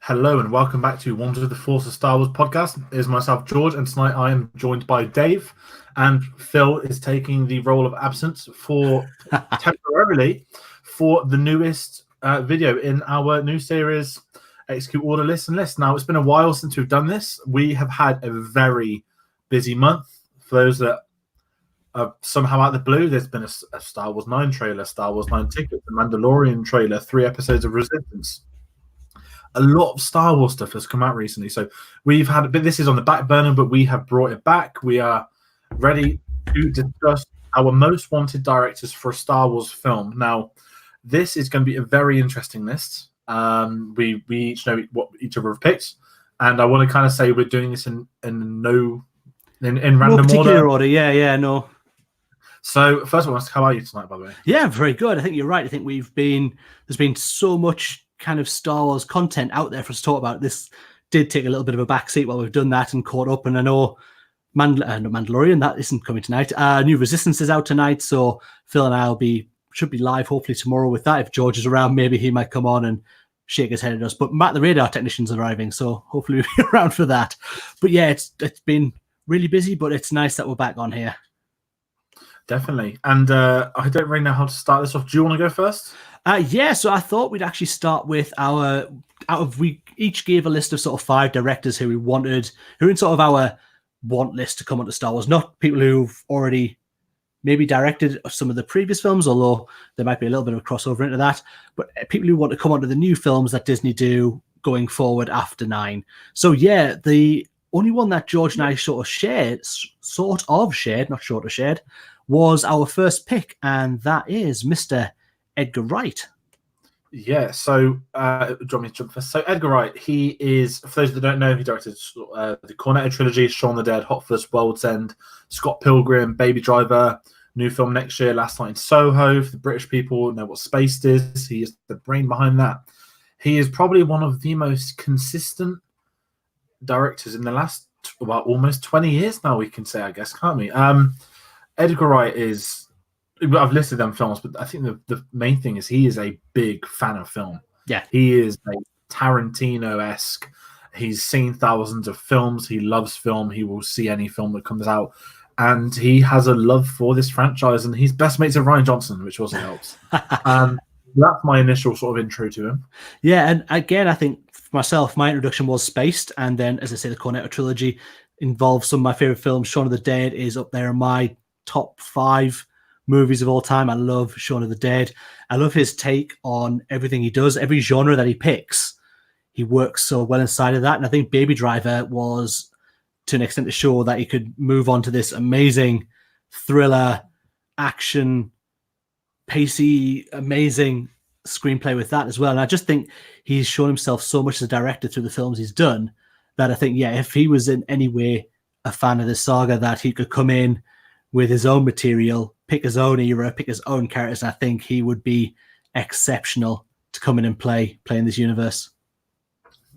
Hello and welcome back to Wonders of the Force of Star Wars podcast. It is myself, George, and tonight I am joined by Dave, and Phil is taking the role of absence for temporarily for the newest video in our new series, Execute Order List and List. Now, it's been a while since we've done this. We have had a very busy month. For those that are somehow out of the blue, there's been a Star Wars 9 trailer, Star Wars 9 ticket, the Mandalorian trailer, 3 episodes of Resistance. A lot of Star Wars stuff has come out recently, so we've had a bit. This is on the back burner, but we have brought it back. We are ready to discuss our most wanted directors for a Star Wars film. Now, this is going to be a very interesting list. We each know what each other have picked, and I want to kind of say we're doing this in random particular order. Yeah, no. So first of all, how are you tonight, by the way? Yeah, very good. I think you're right. I think there's been so much kind of Star Wars content out there for us to talk about. This did take a little bit of a backseat while we've done that and caught up. And I know Mandalorian, that isn't coming tonight. New Resistance is out tonight, so Phil and I should be live hopefully tomorrow with that. If George is around, maybe he might come on and shake his head at us. But Matt the Radar Technician's arriving, so hopefully we'll be around for that. But yeah, it's been really busy, but it's nice that we're back on here. Definitely. And I don't really know how to start this off. Do you want to go first? Yeah, so I thought we'd actually start with we each gave a list of sort of 5 directors who are in sort of our want list to come onto Star Wars. Not people who've already maybe directed some of the previous films, although there might be a little bit of a crossover into that, but people who want to come onto the new films that Disney do going forward after 9. So yeah, the only one that George and I sort of shared, was our first pick, and that is Mr. Edgar Wright. Yeah, so do you want me to jump first? So Edgar Wright, he is, for those that don't know, he directed the Cornetto trilogy, Shaun of the Dead, Hot Fuzz, World's End, Scott Pilgrim, Baby Driver, new film next year, Last Night in Soho. For the British people know what Spaced is. He is the brain behind that. He is probably one of the most consistent directors in the last almost 20 years now, we can say, I guess, can't we? Edgar Wright is... I've listed them films, but I think the main thing is he is a big fan of film. Yeah. He is a Tarantino-esque. He's seen thousands of films. He loves film. He will see any film that comes out. And he has a love for this franchise, and he's best mates with Rian Johnson, which also helps. That's my initial sort of intro to him. Yeah, and again, I think for myself, my introduction was Spaced, and then, as I say, the Cornetto trilogy involves some of my favorite films. Shaun of the Dead is up there in my top 5 movies of all time. I love Shaun of the Dead. I love his take on everything he does. Every genre that he picks, he works so well inside of that. And I think Baby Driver was, to an extent, to show that he could move on to this amazing thriller, action, pacey, amazing screenplay with that as well. And I just think he's shown himself so much as a director through the films he's done that I think, yeah, if he was in any way a fan of this saga, that he could come in with his own material, pick his own era, pick his own characters. I think he would be exceptional to come in and play in this universe.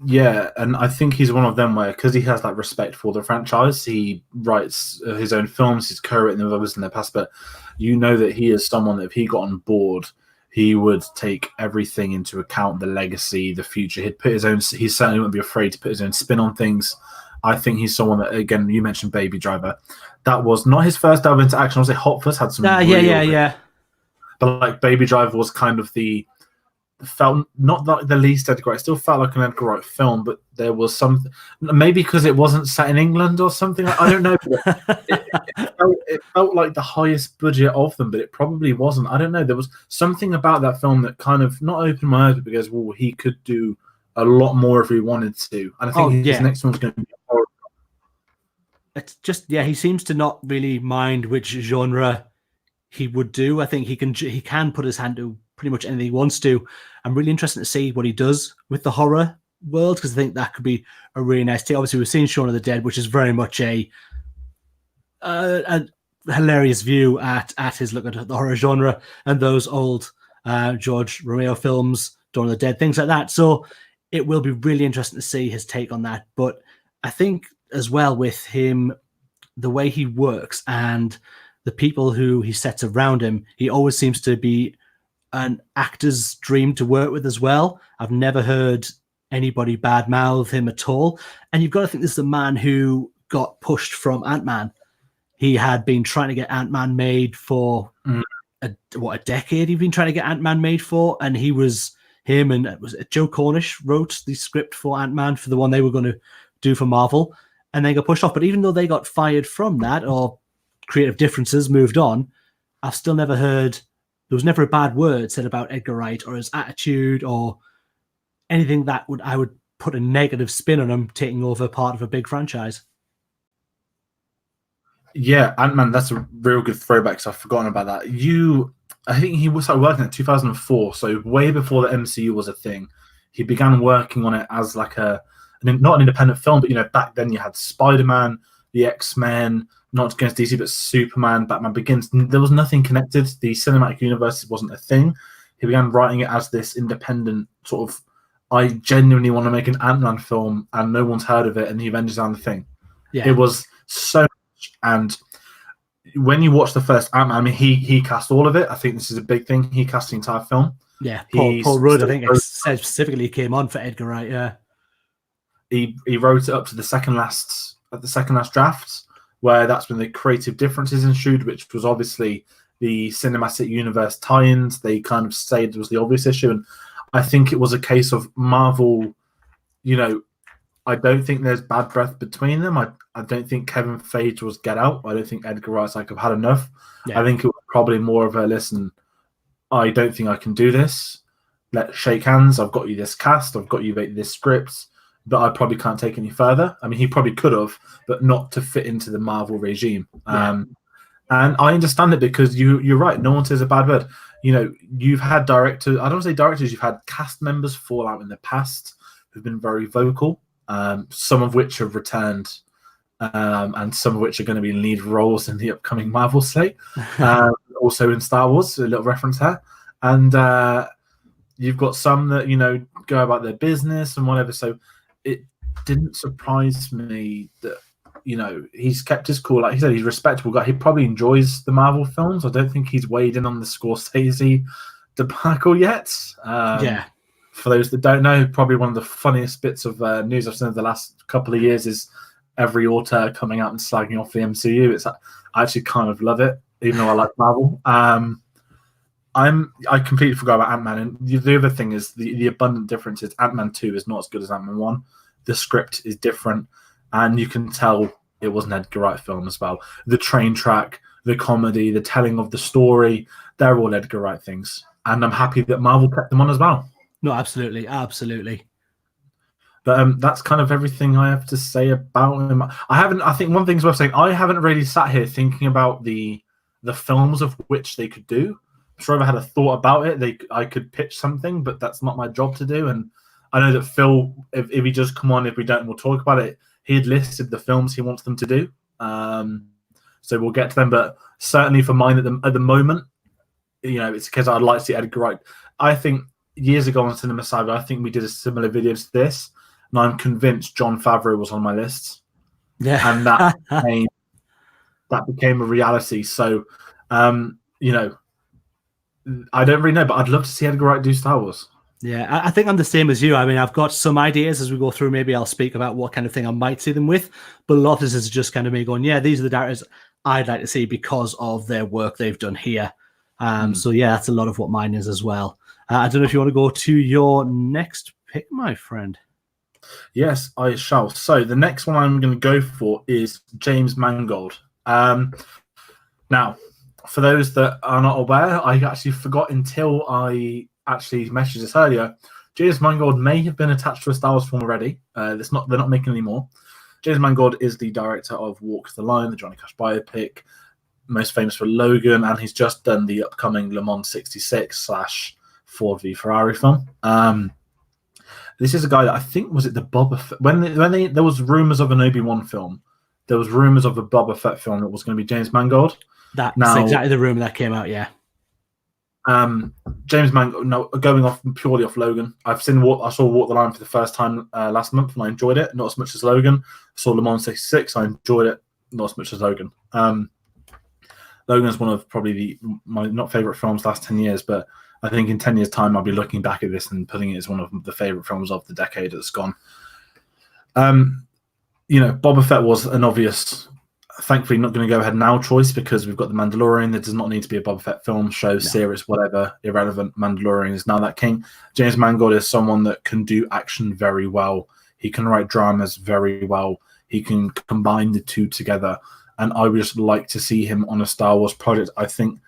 Yeah, and I think he's one of them where, because he has that respect for the franchise, he writes his own films, he's co-written them others in the past, but you know that he is someone that if he got on board, he would take everything into account, the legacy, the future. He certainly wouldn't be afraid to put his own spin on things. I think he's someone that, again, you mentioned Baby Driver. That was not his first delve into action. I would say Hot Fuzz had some. Yeah. But like Baby Driver was kind of felt not like the least Edgar Wright. It still felt like an Edgar Wright film, but there was something. Maybe because it wasn't set in England or something. I don't know. it felt like the highest budget of them, but it probably wasn't. I don't know. There was something about that film that kind of not opened my eyes, but because he could do a lot more if he wanted to. And I think his next one's going to be horrible. It's just, yeah, he seems to not really mind which genre he would do. I think he can put his hand to pretty much anything he wants to. I'm really interested to see what he does with the horror world, because I think that could be a really nice take. Obviously, we've seen Shaun of the Dead, which is very much a hilarious view at his look at the horror genre and those old George Romero films, Dawn of the Dead, things like that. So it will be really interesting to see his take on that. But I think as well with him, the way he works and the people who he sets around him, he always seems to be an actor's dream to work with as well. I've never heard anybody badmouth him at all. And you've got to think this is a man who got pushed from Ant-Man. He had been trying to get Ant-Man made for a decade. He'd been trying to get Ant-Man made for, and him and was it Joe Cornish wrote the script for Ant-Man for the one they were going to do for Marvel, and then got pushed off. But even though they got fired from that, or creative differences moved on, I've still never heard, there was never a bad word said about Edgar Wright or his attitude or anything that I would put a negative spin on him taking over part of a big franchise. Yeah, Ant-Man, that's a real good throwback because I've forgotten about that. I think he started working in 2004, so way before the MCU was a thing. He began working on it as like not an independent film, but back then you had Spider-Man, the X-Men, not against DC, but Superman, Batman Begins. There was nothing connected. The cinematic universe wasn't a thing. He began writing it as this independent sort of, I genuinely want to make an Ant-Man film, and no one's heard of it, and the Avengers aren't the thing. Yeah. It was so much, and when you watch the first Ant-Man, I mean, he cast all of it. I think this is a big thing. He cast the entire film. Yeah, Paul Rudd, I think, said specifically came on for Edgar Wright. Yeah, he wrote it up to the second last draft, where that's when the creative differences ensued, which was obviously the cinematic universe tie-ins. They kind of said it was the obvious issue, and I think it was a case of Marvel. I don't think there's bad breath between them. I don't think Kevin Feige was get out. I don't think Edgar Wright's like, I've had enough. Yeah. I think it was probably more of a, listen, I don't think I can do this. Let's shake hands. I've got you this cast. I've got you this script, but I probably can't take any further. I mean, he probably could have, but not to fit into the Marvel regime. Yeah. And I understand it because you're right. No one says a bad word. You've had directors, I don't want to say directors, you've had cast members fall out in the past who've been very vocal. Some of which have returned, and some of which are going to be lead roles in the upcoming Marvel slate. Also in Star Wars, a little reference there. And you've got some that, go about their business and whatever. So it didn't surprise me that, he's kept his cool. Like he said, he's a respectable guy. He probably enjoys the Marvel films. I don't think he's weighed in on the Scorsese debacle yet. Yeah. For those that don't know, probably one of the funniest bits of news I've seen in the last couple of years is every author coming out and slagging off the MCU. I actually kind of love it, even though I like Marvel. I completely forgot about Ant-Man. And the other thing is the abundant difference is Ant-Man 2 is not as good as Ant-Man 1. The script is different, and you can tell it was an Edgar Wright film as well. The train track, the comedy, the telling of the story, they're all Edgar Wright things. And I'm happy that Marvel kept them on as well. No, absolutely. But that's kind of everything I have to say about him. I think one thing's worth saying, I haven't really sat here thinking about the films of which they could do. I'm sure if I had a thought about it, I could pitch something, but that's not my job to do. And I know that Phil, if he just come on, if we don't, we'll talk about it. He had listed the films he wants them to do. So we'll get to them. But certainly for mine at the moment, it's because I'd like to see Edgar Wright. I think years ago on Cinema Cyber, I think we did a similar video to this, and I'm convinced Jon Favreau was on my list. Yeah, and that became a reality. So, I don't really know, but I'd love to see Edgar Wright do Star Wars. Yeah, I think I'm the same as you. I mean, I've got some ideas as we go through. Maybe I'll speak about what kind of thing I might see them with, but a lot of this is just kind of me going, yeah, these are the directors I'd like to see because of their work they've done here. So yeah, that's a lot of what mine is as well. I don't know if you want to go to your next pick, my friend. Yes, I shall. So the next one I'm going to go for is James Mangold. Now, for those that are not aware, I actually forgot until I actually messaged this earlier. James Mangold may have been attached to a Star Wars film already. They're not making any more. James Mangold is the director of Walk the Line, the Johnny Cash biopic, most famous for Logan, and he's just done the upcoming Le Mans 66 / Ford v Ferrari film. This is a guy that I think was it the Boba Fett when there was rumors of an Obi-Wan film. There was rumors of a Boba Fett film that was going to be James Mangold. That's exactly the rumor that came out. Yeah. James Mangold. No, going off purely off Logan. I saw Walk the Line for the first time last month, and I enjoyed it. Not as much as Logan. I saw Le Mans 66. I enjoyed it. Not as much as Logan. Logan is one of probably my not favorite films last 10 years, but I think in 10 years' time, I'll be looking back at this and putting it as one of the favorite films of the decade that's gone. Boba Fett was an obvious, thankfully not going to go ahead now choice, because we've got The Mandalorian. There does not need to be a Boba Fett film, show, series, whatever, irrelevant. Mandalorian is now that king. James Mangold is someone that can do action very well. He can write dramas very well. He can combine the two together. And I would just like to see him on a Star Wars project. I think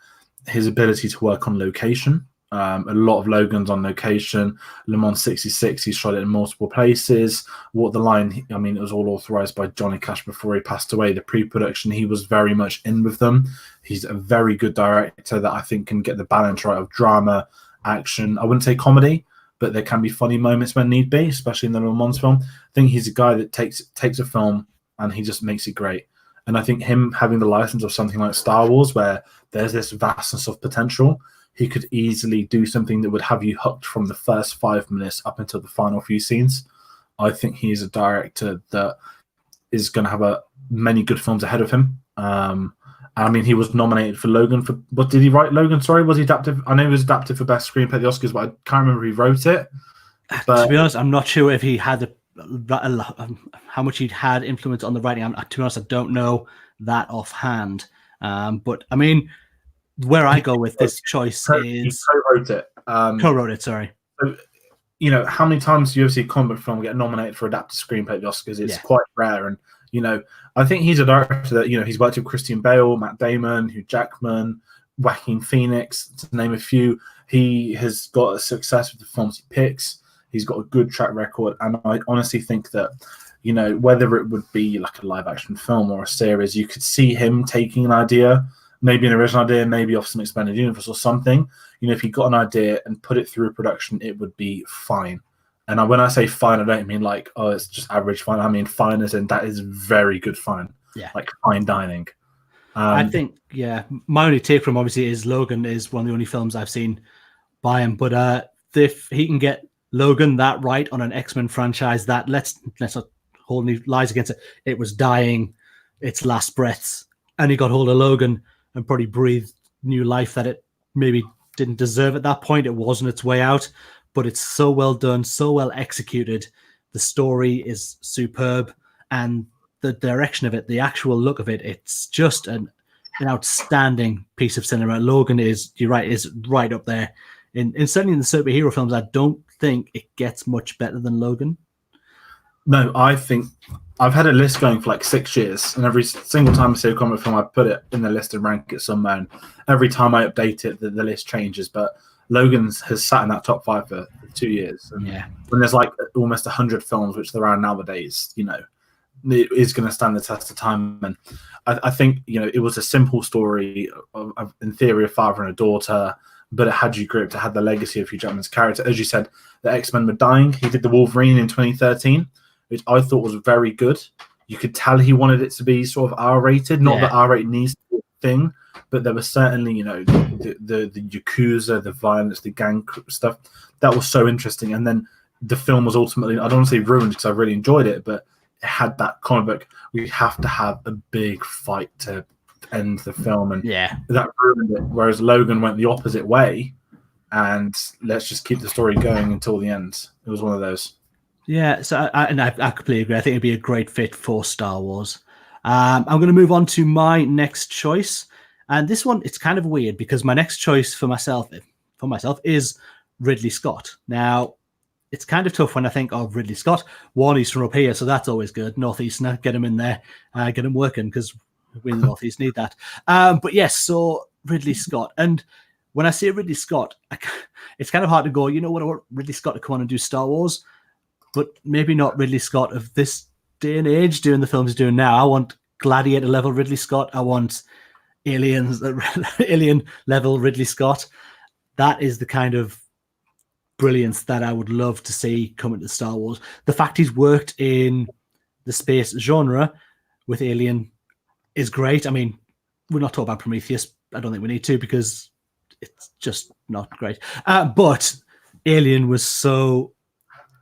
his ability to work on location, a lot of Logan's on location. Le Mans 66, he shot it in multiple places. Walk the Line, I mean, it was all authorized by Johnny Cash before he passed away. The pre-production, he was very much in with them. He's a very good director that I think can get the balance right of drama, action. I wouldn't say comedy, but there can be funny moments when need be, especially in the Le Mans film. I think he's a guy that takes a film and he just makes it great. And I think him having the license of something like Star Wars, where there's this vastness of potential, he could easily do something that would have you hooked from the first 5 minutes up until the final few scenes. I think he's a director that is going to have many good films ahead of him. I mean, he was nominated for Logan. For what did he write? Logan? Sorry, was he adapted? I know he was adapted for Best Screenplay at the Oscars, but I can't remember who wrote it. But, to be honest, I'm not sure if he had how much he'd had influence on the writing. To be honest, I don't know that offhand. But I mean, where I go with this choice is he co-wrote it. Co-wrote it. Sorry. So, how many times do you ever see a comic book film get nominated for adapted screenplay at the Oscars? It's quite rare, and I think he's a director that he's worked with Christian Bale, Matt Damon, Hugh Jackman, Joaquin Phoenix, to name a few. He has got a success with the films he picks. He's got a good track record, and I honestly think that whether it would be like a live action film or a series, you could see him taking an idea, maybe an original idea, maybe off some expanded universe or something. If he got an idea and put it through production, it would be fine. And when I say fine, I don't mean like, oh, it's just average fine. I mean fine as in that is very good fine. Yeah. Like fine dining. I think, my only take from obviously is Logan is one of the only films I've seen by him. But if he can get Logan that right on an X-Men franchise, that let's not hold any lies against it. It was dying its last breaths, and he got hold of Logan and probably breathed new life that it maybe didn't deserve at that point. It wasn't its way out, but it's so well done, so well executed. The story is superb, and the direction of it, the actual look of it, it's just an outstanding piece of cinema. Logan is, you're right, is right up there. In certainly in the superhero films, I don't think it gets much better than Logan. No, I think I've had a list going for like 6 years, and every single time I see a comic film, I put it in the list and rank it somewhere. And every time I update it, the list changes. But Logan's has sat in that top 5 for 2 years. And when there's like almost 100 films, which there are nowadays, it is going to stand the test of time. And I think it was a simple story of in theory, a father and a daughter. But it had you gripped. It had the legacy of Hugh Jackman's character. As you said, the X-Men were dying. He did the Wolverine in 2013, which I thought was very good. You could tell he wanted it to be sort of R-rated. Not that R-rated needs to be a thing, but there was certainly, the Yakuza, the violence, the gang stuff. That was so interesting. And then the film was ultimately, I don't want to say ruined because I really enjoyed it, but it had that comic book. We have to have a big fight to end the film, and that ruined it. Whereas Logan went the opposite way, and let's just keep the story going until the end. It was one of those. Yeah, so I completely agree. I think it'd be a great fit for Star Wars. I'm going to move on to my next choice, and this one, it's kind of weird because my next choice for myself is Ridley Scott. Now, it's kind of tough when I think of Ridley Scott. One, he's from up here, so that's always good. Northeasterner, get him in there, get him working, because we in the Northeast need that. But yes, so Ridley Scott. And when I say Ridley Scott, it's kind of hard to go, I want Ridley Scott to come on and do Star Wars, but maybe not Ridley Scott of this day and age doing the films he's doing now. I want Gladiator level Ridley Scott. I want alien level Ridley Scott. That is the kind of brilliance that I would love to see come into Star Wars. The fact he's worked in the space genre with Alien is great. I mean, we're not talking about Prometheus. I don't think we need to because it's just not great. But Alien was so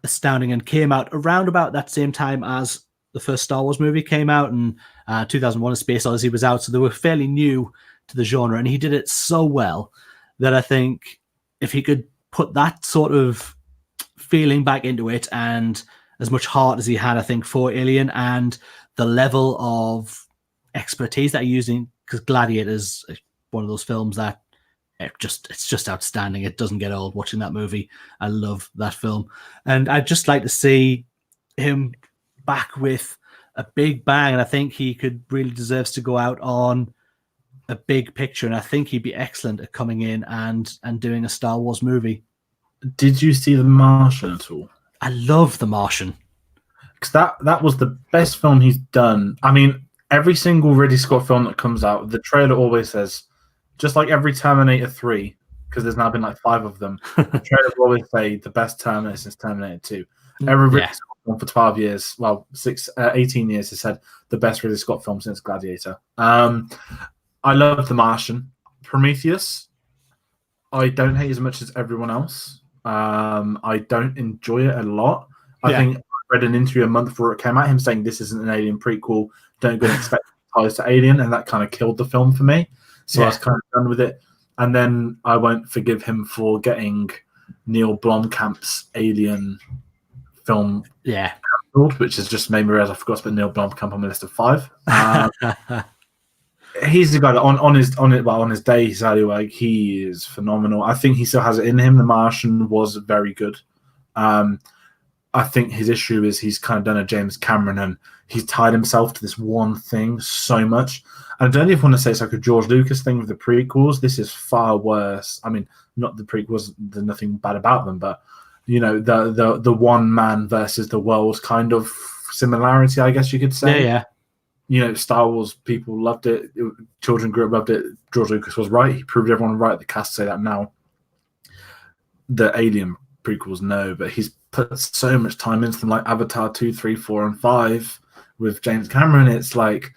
astounding and came out around about that same time as the first Star Wars movie came out, and 2001: A Space Odyssey was out, so they were fairly new to the genre, and he did it so well that I think if he could put that sort of feeling back into it and as much heart as he had, I think, for Alien, and the level of expertise that he's using, because Gladiator is one of those films that it's just outstanding. It doesn't get old watching that movie. I love that film. And I'd just like to see him back with a big bang. And I think he really deserves to go out on a big picture. And I think he'd be excellent at coming in and doing a Star Wars movie. Did you see The Martian at all? I love The Martian. Because that was the best film he's done. I mean, every single Ridley Scott film that comes out, the trailer always says, just like every Terminator 3, because there's now been like 5 of them, the trailer will always say the best Terminator since Terminator 2. Every Ridley Scott film for 12 years, 18 years, has said the best Ridley Scott film since Gladiator. I love The Martian. Prometheus, I don't hate as much as everyone else. I don't enjoy it a lot. I think I read an interview a month before it came out, him saying this isn't an Alien prequel, don't go and expect ties to Alien, and that kind of killed the film for me. So I was kind of done with it. And then I won't forgive him for getting Neil Blomkamp's Alien film cancelled, which has just made me realize I forgot to put Neil Blomkamp on my list of 5. He's the guy that on his day, he is phenomenal. I think he still has it in him. The Martian was very good. I think his issue is he's kind of done a James Cameron and he's tied himself to this one thing so much. I don't even want to say it's like a George Lucas thing with the prequels. This is far worse. I mean, not the prequels, there's nothing bad about them, but you know, the one man versus the world kind of similarity, I guess you could say. Yeah. You know, Star Wars people loved it. Children grew up loved it. George Lucas was right. He proved everyone right. The cast say that now. The Alien prequels, no, but he's put so much time into them, like Avatar 2, 3, 4, and 5 with James Cameron. It's like,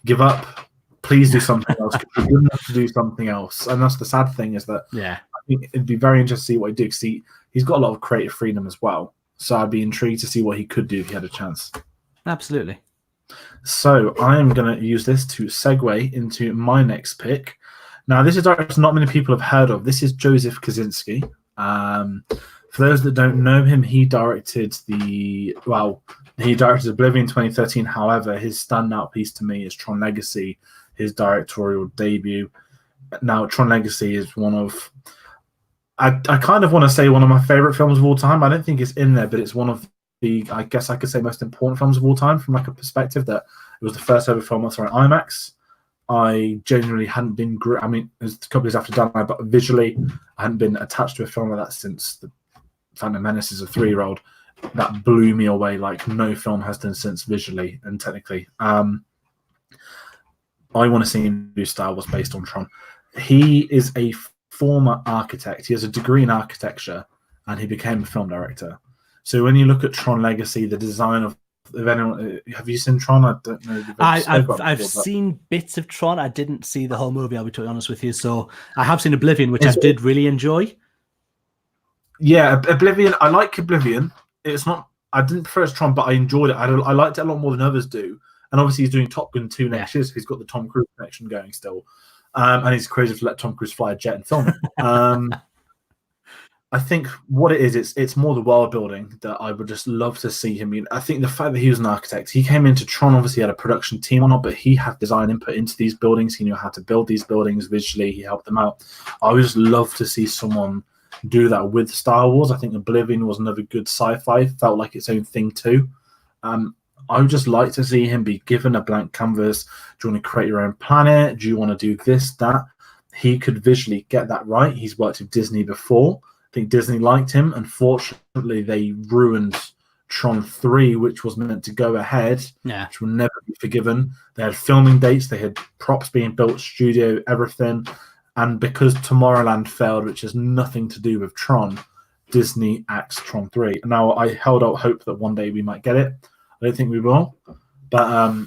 give up. Please do something else. You're good enough to do something else. And that's the sad thing, is that I think it'd be very interesting to see what he do, because he's got a lot of creative freedom as well. So I'd be intrigued to see what he could do if he had a chance. Absolutely. So I am going to use this to segue into my next pick. Now, this is a director not many people have heard of. This is Joseph Kosinski. For those that don't know him, he directed Oblivion 2013. However, his standout piece to me is Tron Legacy, his directorial debut. Now, Tron Legacy is one of, I kind of want to say one of my favorite films of all time. I don't think it's in there, but it's one of the, I guess I could say, most important films of all time, from like a perspective that it was the first ever film I saw in IMAX. I genuinely hadn't been, I mean, it was a couple years after done, but visually, I hadn't been attached to a film like that since The Phantom Menace as a 3-year-old. That blew me away like no film has done since, visually and technically. I want to see him do Star Wars based on Tron. He is a former architect. He has a degree in architecture, and he became a film director. So when you look at Tron Legacy, the design of anyone, have you seen Tron? I don't know. I've seen bits of Tron. I didn't see the whole movie, I'll be totally honest with you. So I have seen Oblivion, which I did really enjoy. Yeah, Oblivion. I like Oblivion. It's not, I didn't prefer it as Tron, but I enjoyed it. I liked it a lot more than others do. And obviously he's doing Top Gun 2 next year, so he's got the Tom Cruise connection going still. And he's crazy to let Tom Cruise fly a jet and film it. I think what it is, it's more the world building that I would just love to see him in. I think the fact that he was an architect, he came into Tron, obviously had a production team on it, but he had design input into these buildings. He knew how to build these buildings visually. He helped them out. I would just love to see someone do that with Star Wars. I think Oblivion was another good sci-fi, felt like its own thing too. I would just like to see him be given a blank canvas. Do you want to create your own planet? Do you want to do this, that? He could visually get that right. He's worked with Disney before. I think Disney liked him. Unfortunately, they ruined Tron 3, which was meant to go ahead, which will never be forgiven. They had filming dates. They had props being built, studio, everything. And because Tomorrowland failed, which has nothing to do with Tron, Disney axed Tron 3. Now, I held out hope that one day we might get it. I don't think we will. But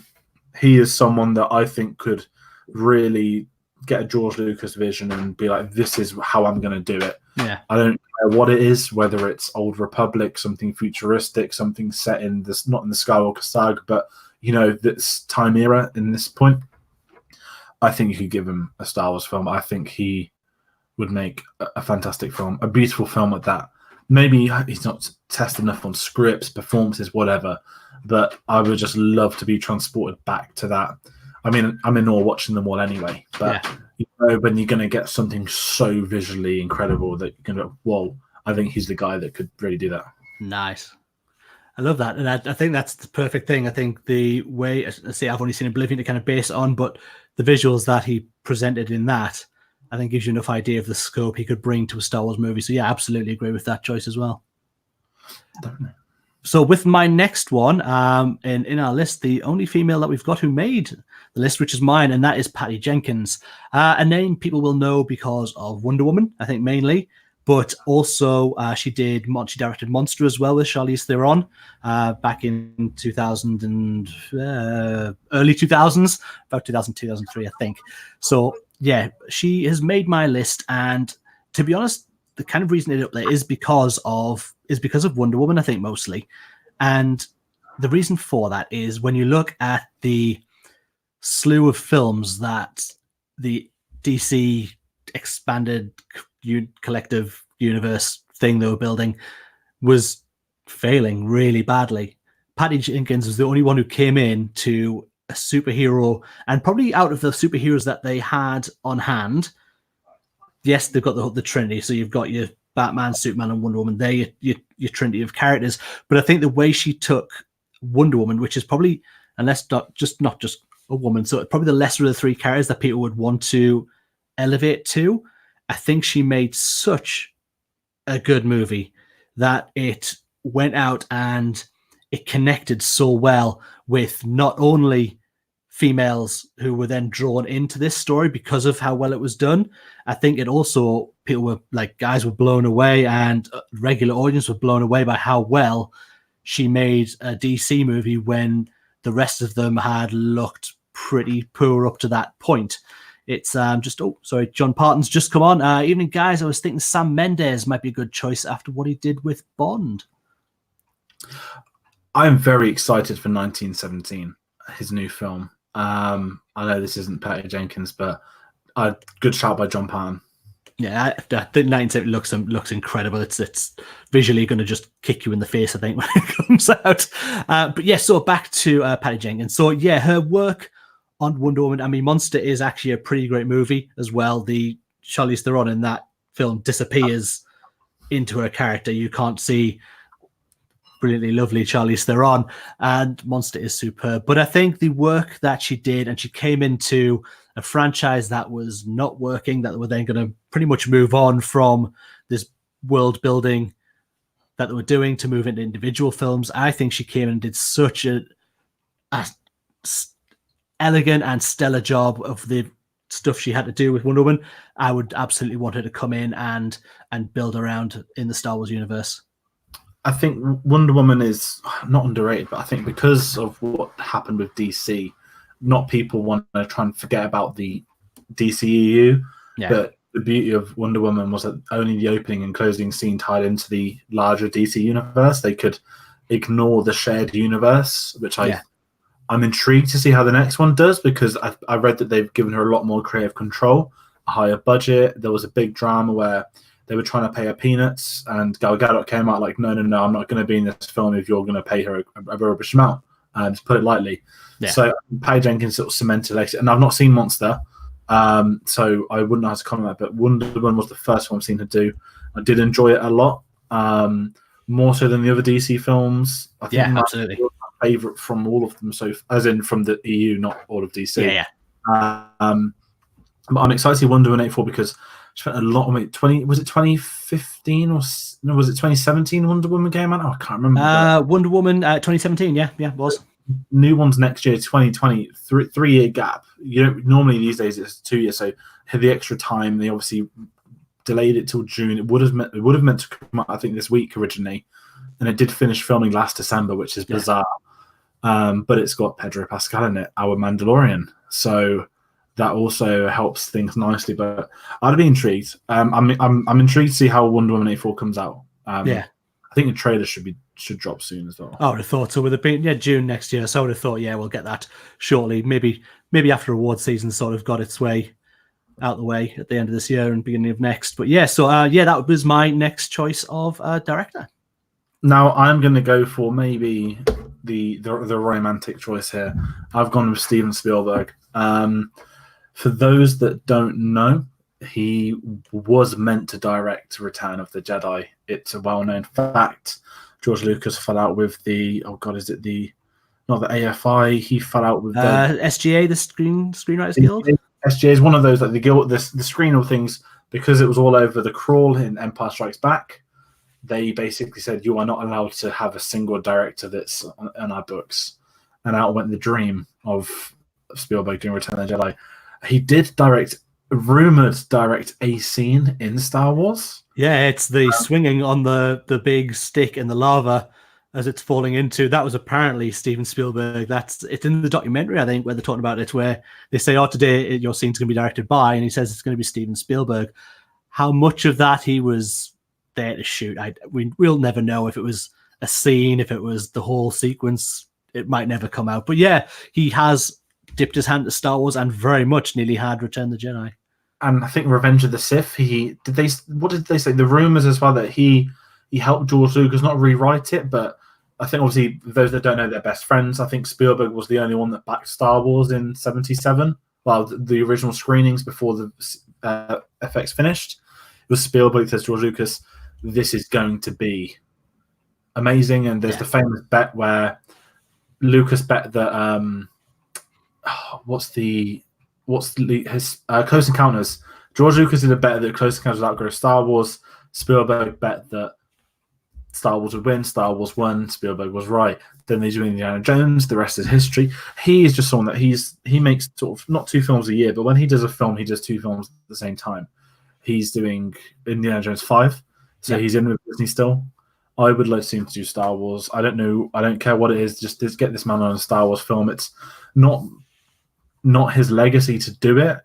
he is someone that I think could really get a George Lucas vision and be like, this is how I'm going to do it. Yeah. I don't care what it is, whether it's Old Republic, something futuristic, something set in this, not in the Skywalker saga, but, you know, this time era in this point. I think you could give him a Star Wars film. I think he would make a fantastic film, a beautiful film at that. Maybe he's not tested enough on scripts, performances, whatever, but I would just love to be transported back to that. I mean, I'm in awe watching them all anyway, but when you're going to get something so visually incredible that you're going to go, whoa, I think he's the guy that could really do that. Nice. I love that. And I think that's the perfect thing. I think the way, I say, I've only seen Oblivion to kind of base it on, but the visuals that he presented in that, I think gives you enough idea of the scope he could bring to a Star Wars movie. So yeah, absolutely agree with that choice as well. Definitely. So with my next one, in our list, the only female that we've got who made the list, which is mine, and that is Patty Jenkins. A name people will know because of Wonder Woman, I think mainly, but also she directed Monster as well with Charlize Theron back in 2000 and early 2000s, about 2002, 2003, I think. So yeah, she has made my list, and to be honest, the kind of reason it's up there is because of Wonder Woman, I think mostly. And the reason for that is when you look at the slew of films that the DC expanded collective universe thing they were building was failing really badly. Patty Jenkins was the only one who came in to a superhero, and probably out of the superheroes that they had on hand, yes, they've got the Trinity. So you've got your Batman, Superman, and Wonder Woman. They're your Trinity of characters. But I think the way she took Wonder Woman, which is probably, unless not just a woman, so probably the lesser of the three characters that people would want to elevate to, I think she made such a good movie that it went out and it connected so well with not only females who were then drawn into this story because of how well it was done. I think it also, guys were blown away, and regular audience were blown away by how well she made a DC movie when the rest of them had looked pretty poor up to that point. It's John Parton's just come on. Evening, guys. I was thinking Sam Mendes might be a good choice after what he did with Bond. I'm very excited for 1917, his new film. I know this isn't Patty Jenkins, but a good shout by John Parton. Yeah, I think 1970 looks incredible. It's visually going to just kick you in the face, I think, when it comes out. But yeah, so back to Patty Jenkins. So yeah, her work on Wonder Woman. I mean, Monster is actually a pretty great movie as well. The Charlize Theron in that film disappears into her character. You can't see brilliantly lovely Charlize Theron, and Monster is superb. But I think the work that she did, and she came into a franchise that was not working, that were then going to pretty much move on from this world building that they were doing to move into individual films. I think she came and did such a elegant and stellar job of the stuff she had to do with Wonder Woman. I would absolutely want her to come in and build around in the Star Wars universe. I think Wonder Woman is not underrated, but I think because of what happened with DC, not people want to try and forget about the DCEU. Yeah. But the beauty of Wonder Woman was that only the opening and closing scene tied into the larger DC universe. They could ignore the shared universe, which I'm intrigued to see how the next one does, because I read that they've given her a lot more creative control, a higher budget. There was a big drama where they were trying to pay her peanuts, and Gal Gadot came out like, no, I'm not going to be in this film if you're going to pay her a rubbish amount, to put it lightly. Yeah. So Patty Jenkins sort of cemented it, and I've not seen Monster, so I wouldn't have to comment on that, but Wonder Woman was the first one I've seen her do. I did enjoy it a lot, more so than the other DC films. I think absolutely. My favourite from all of them, so as in from the EU, not all of DC. Yeah. But I'm excited to see Wonder Woman 84 because I spent a lot of money. Was it 2015 or no? Was it 2017? Wonder Woman came out. Oh, I can't remember. Wonder Woman 2017. Yeah, it was. New ones next year, 2020. 3-year gap. You know, normally these days it's 2 years. So had the extra time. They obviously delayed it till June. It would have meant to come out, I think, this week originally, and it did finish filming last December, which is bizarre. But it's got Pedro Pascal in it, our Mandalorian. So that also helps things nicely, but I'd be intrigued. I'm intrigued to see how Wonder Woman 84 comes out. I think the trailer should drop soon as well. I would have thought so. With it being June next year, so I would have thought we'll get that shortly. Maybe after award season sort of got its way out the way at the end of this year and beginning of next. But yeah, so that was my next choice of director. Now I'm going to go for maybe the romantic choice here. I've gone with Steven Spielberg. For those that don't know, he was meant to direct Return of the Jedi. It's a well-known fact. George Lucas fell out with the not the AFI. He fell out with the SGA, the Screenwriters Guild. SGA is one of those, like the guild, the screener things, because it was all over the crawl in Empire Strikes Back. They basically said you are not allowed to have a single director that's on our books, and out went the dream of Spielberg doing Return of the Jedi. He did rumored direct a scene in Star Wars. Yeah, it's the swinging on the big stick in the lava as it's falling into. That was apparently Steven Spielberg. It's in the documentary, I think, where they're talking about it, where they say, "Oh, today your scene's going to be directed by," and he says it's going to be Steven Spielberg. How much of that he was there to shoot, we'll never know. If it was a scene, if it was the whole sequence, it might never come out. But yeah, he has dipped his hand to Star Wars and very much nearly had Return of the Jedi. And I think Revenge of the Sith, what did they say? The rumors as well that he helped George Lucas not rewrite it, but I think obviously those that don't know, they're best friends. I think Spielberg was the only one that backed Star Wars in '77. Well, the original screenings before the FX finished, it was Spielberg that says George Lucas, this is going to be amazing. And there's the famous bet where Lucas bet that his Close Encounters. George Lucas did a bet that Close Encounters would outgrow Star Wars. Spielberg bet that Star Wars would win. Star Wars won. Spielberg was right. Then they do Indiana Jones. The rest is history. He is just someone that he makes sort of not 2 films a year, but when he does a film, he does 2 films at the same time. He's doing Indiana Jones 5, so he's in with Disney still. I would like to see him to do Star Wars. I don't know. I don't care what it is. Just get this man on a Star Wars film. It's not his legacy to do it,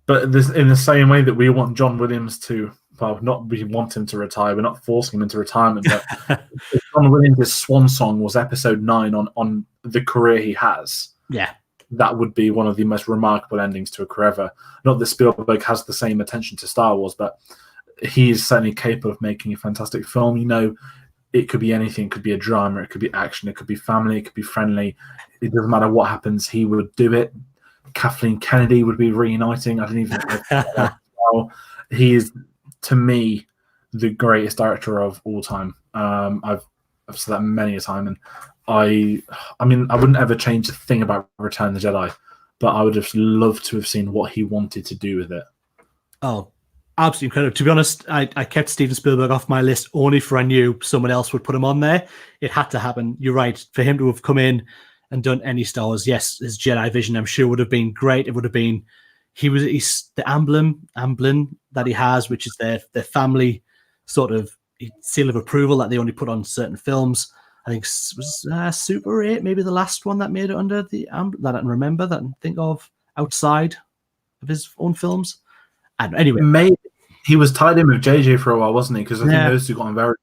but in the same way that we want John Williams to, we want him to retire. We're not forcing him into retirement, but if John Williams' swan song was episode 9 on the career he has, that would be one of the most remarkable endings to a career ever. Not that Spielberg has the same attention to Star Wars, but he is certainly capable of making a fantastic film. It could be anything. It could be a drama. It could be action. It could be family. It could be friendly. It doesn't matter what happens. He would do it. Kathleen Kennedy would be reuniting. I don't even know. He is, to me, the greatest director of all time. I've said that many a time, and I wouldn't ever change a thing about Return of the Jedi, but I would have loved to have seen what he wanted to do with it. Oh, absolutely incredible. To be honest, I kept Steven Spielberg off my list only for I knew someone else would put him on there. It had to happen. You're right. For him to have come in and done any Star Wars, yes, his Jedi vision, I'm sure, would have been great. It would have been, he's the emblem that he has, which is their family sort of seal of approval that they only put on certain films. I think it was Super 8, maybe the last one that made it under the emblem that I can remember, that I can think of outside of his own films. And anyway, maybe he was tied in with JJ for a while, wasn't he? Because I think those two got on very,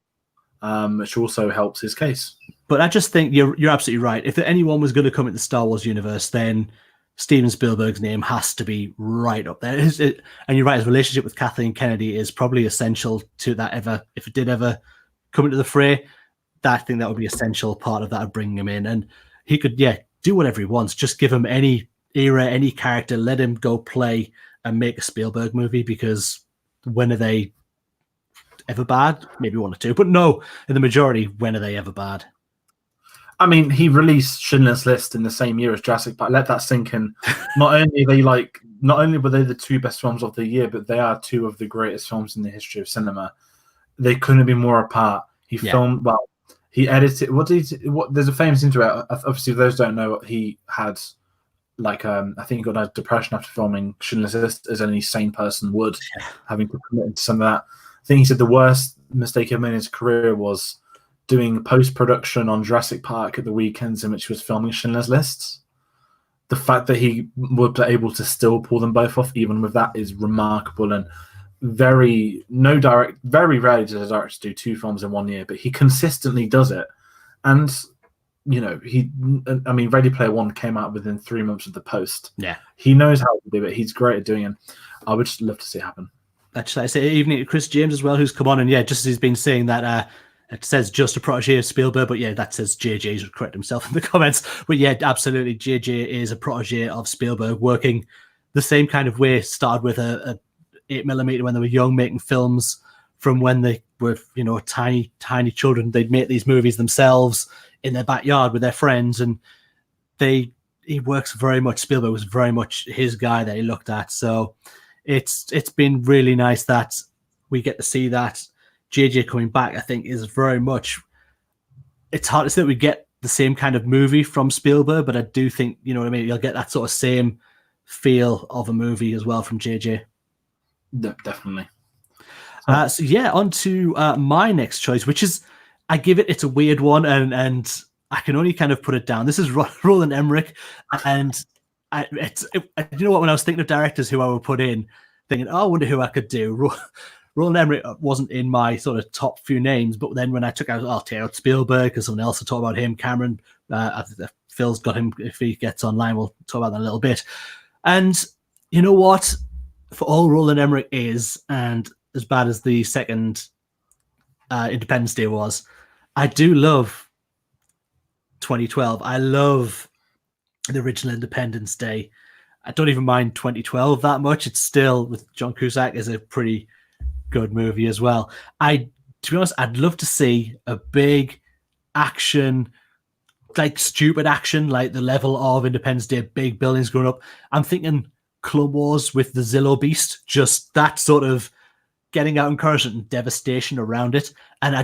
which also helps his case. But I just think you're absolutely right. If anyone was going to come into the Star Wars universe, then Steven Spielberg's name has to be right up there. And you're right, his relationship with Kathleen Kennedy is probably essential to that. If it did ever come into the fray, I think that would be essential part of that, of bringing him in. And he could, do whatever he wants. Just give him any era, any character, let him go play and make a Spielberg movie, because when are they ever bad? Maybe 1 or 2, but no, in the majority, when are they ever bad? I mean, he released Schindler's List in the same year as Jurassic Park. Let that sink in. Not only were they the 2 best films of the year, but they are 2 of the greatest films in the history of cinema. They couldn't be more apart. He filmed, he edited. There's a famous interview. Obviously, those don't know, he had I think he got a depression after filming Schindler's List, as any sane person would, having to commit into some of that. I think he said the worst mistake he made in his career was doing post-production on Jurassic Park at the weekends in which he was filming Schindler's List. The fact that he was able to still pull them both off, even with that, is remarkable. And very rarely does a director do 2 films in 1 year, but he consistently does it. And I mean, Ready Player One came out within 3 months of the post. Yeah. He knows how to do it. He's great at doing it. I would just love to see it happen. Actually, I say evening to Chris James as well, who's come on, and just as he's been saying that it says just a protege of Spielberg, but that says JJ. He's correct himself in the comments. But absolutely, JJ is a protege of Spielberg, working the same kind of way. Started with a 8mm when they were young, making films from when they were tiny children. They'd make these movies themselves in their backyard with their friends, and he works very much. Spielberg was very much his guy that he looked at. So it's been really nice that we get to see that. JJ coming back, I think, is very much. It's hard to say that we get the same kind of movie from Spielberg, but I do think, you know what I mean, you'll get that sort of same feel of a movie as well from JJ. Definitely. So on to my next choice, which is, I give it's a weird one, and I can only kind of put it down. This is Roland Emmerich, and you know what? When I was thinking of directors who I would put in, thinking, I wonder who I could do. Roland Emmerich wasn't in my sort of top few names, but then when I took out, I'll take out Spielberg because someone else will talk about him. Cameron, Phil's got him. If he gets online, we'll talk about that in a little bit. And you know what? For all Roland Emmerich is, and as bad as the second Independence Day was, I do love 2012. I love the original Independence Day. I don't even mind 2012 that much. It's still, with John Cusack, is a pretty good movie as well. To be honest, I'd love to see a big action, like stupid action, like the level of Independence Day, big buildings going up. I'm thinking Clone Wars with the Zillo Beast, just that sort of getting out encouragement and devastation around it. And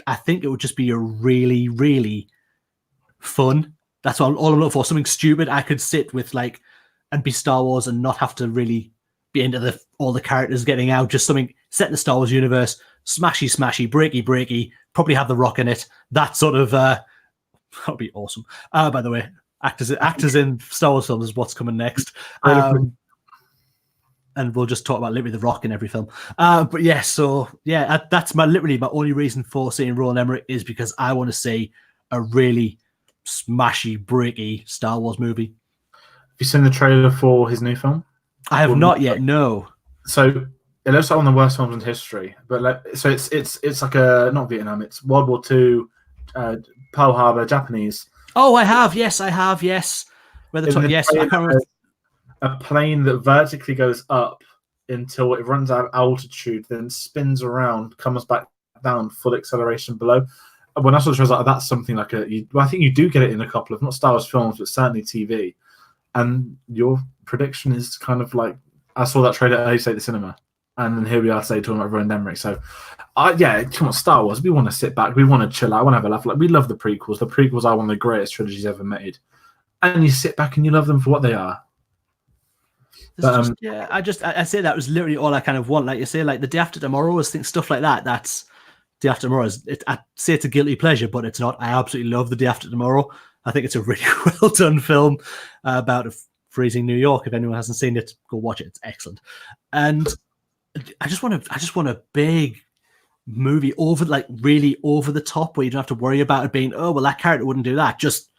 I think it would just be a really, really fun. That's all I'm looking for. Something stupid I could sit with, like, and be Star Wars and not have to really be into all the characters getting out. Just something set in the Star Wars universe, smashy, breaky, probably have the Rock in it. That sort of that would be awesome. By the way, actors in Star Wars films is what's coming next. And we'll just talk about literally the Rock in every film. That's literally my only reason for seeing Roland Emmerich, is because I want to see a really smashy, breaky Star Wars movie. Have you seen the trailer for his new film? I have not yet. No. So it looks like one of the worst films in history. But it's like not Vietnam. It's World War II, Pearl Harbor, Japanese. Oh, I have. Yes, I have. Yes. Where the top? Yes, I can't remember. A plane that vertically goes up until it runs out of altitude, then spins around, comes back down, full acceleration below. When I saw the trailer, that's something like I think you do get it in a couple of, not Star Wars films, but certainly TV. And your prediction is kind of like, I saw that trailer at the cinema, and then here we are talking about Roland Emmerich. So, come on, Star Wars. We want to sit back, we want to chill out, we want to have a laugh. Like, we love the prequels. The prequels are one of the greatest trilogies ever made, and you sit back and you love them for what they are. I say that was literally all I kind of want. Like you say, like The Day After Tomorrow, stuff like that. That's Day After Tomorrow. I say it's a guilty pleasure, but it's not. I absolutely love The Day After Tomorrow. I think it's a really well done film about a freezing New York. If anyone hasn't seen it, go watch it. It's excellent. And I just want a big movie really over the top, where you don't have to worry about it being, oh well, that character wouldn't do that. Just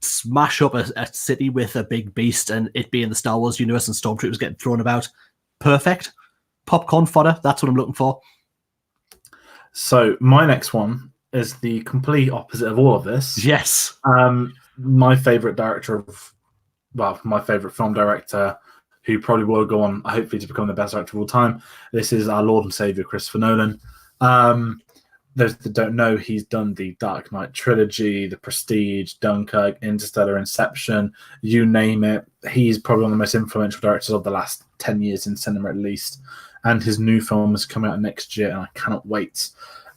smash up a city with a big beast and it being the Star Wars universe and stormtroopers getting thrown about. Perfect. Popcorn fodder. That's what I'm looking for. So my next one is the complete opposite of all of this. Yes. My favorite my favorite film director, who probably will go on, hopefully, to become the best director of all time. This is our Lord and Savior, Christopher Nolan. Those that don't know, he's done the Dark Knight trilogy, The Prestige, Dunkirk, Interstellar, Inception, you name it. He's probably one of the most influential directors of the last 10 years in cinema, at least. And his new film is coming out next year, and I cannot wait.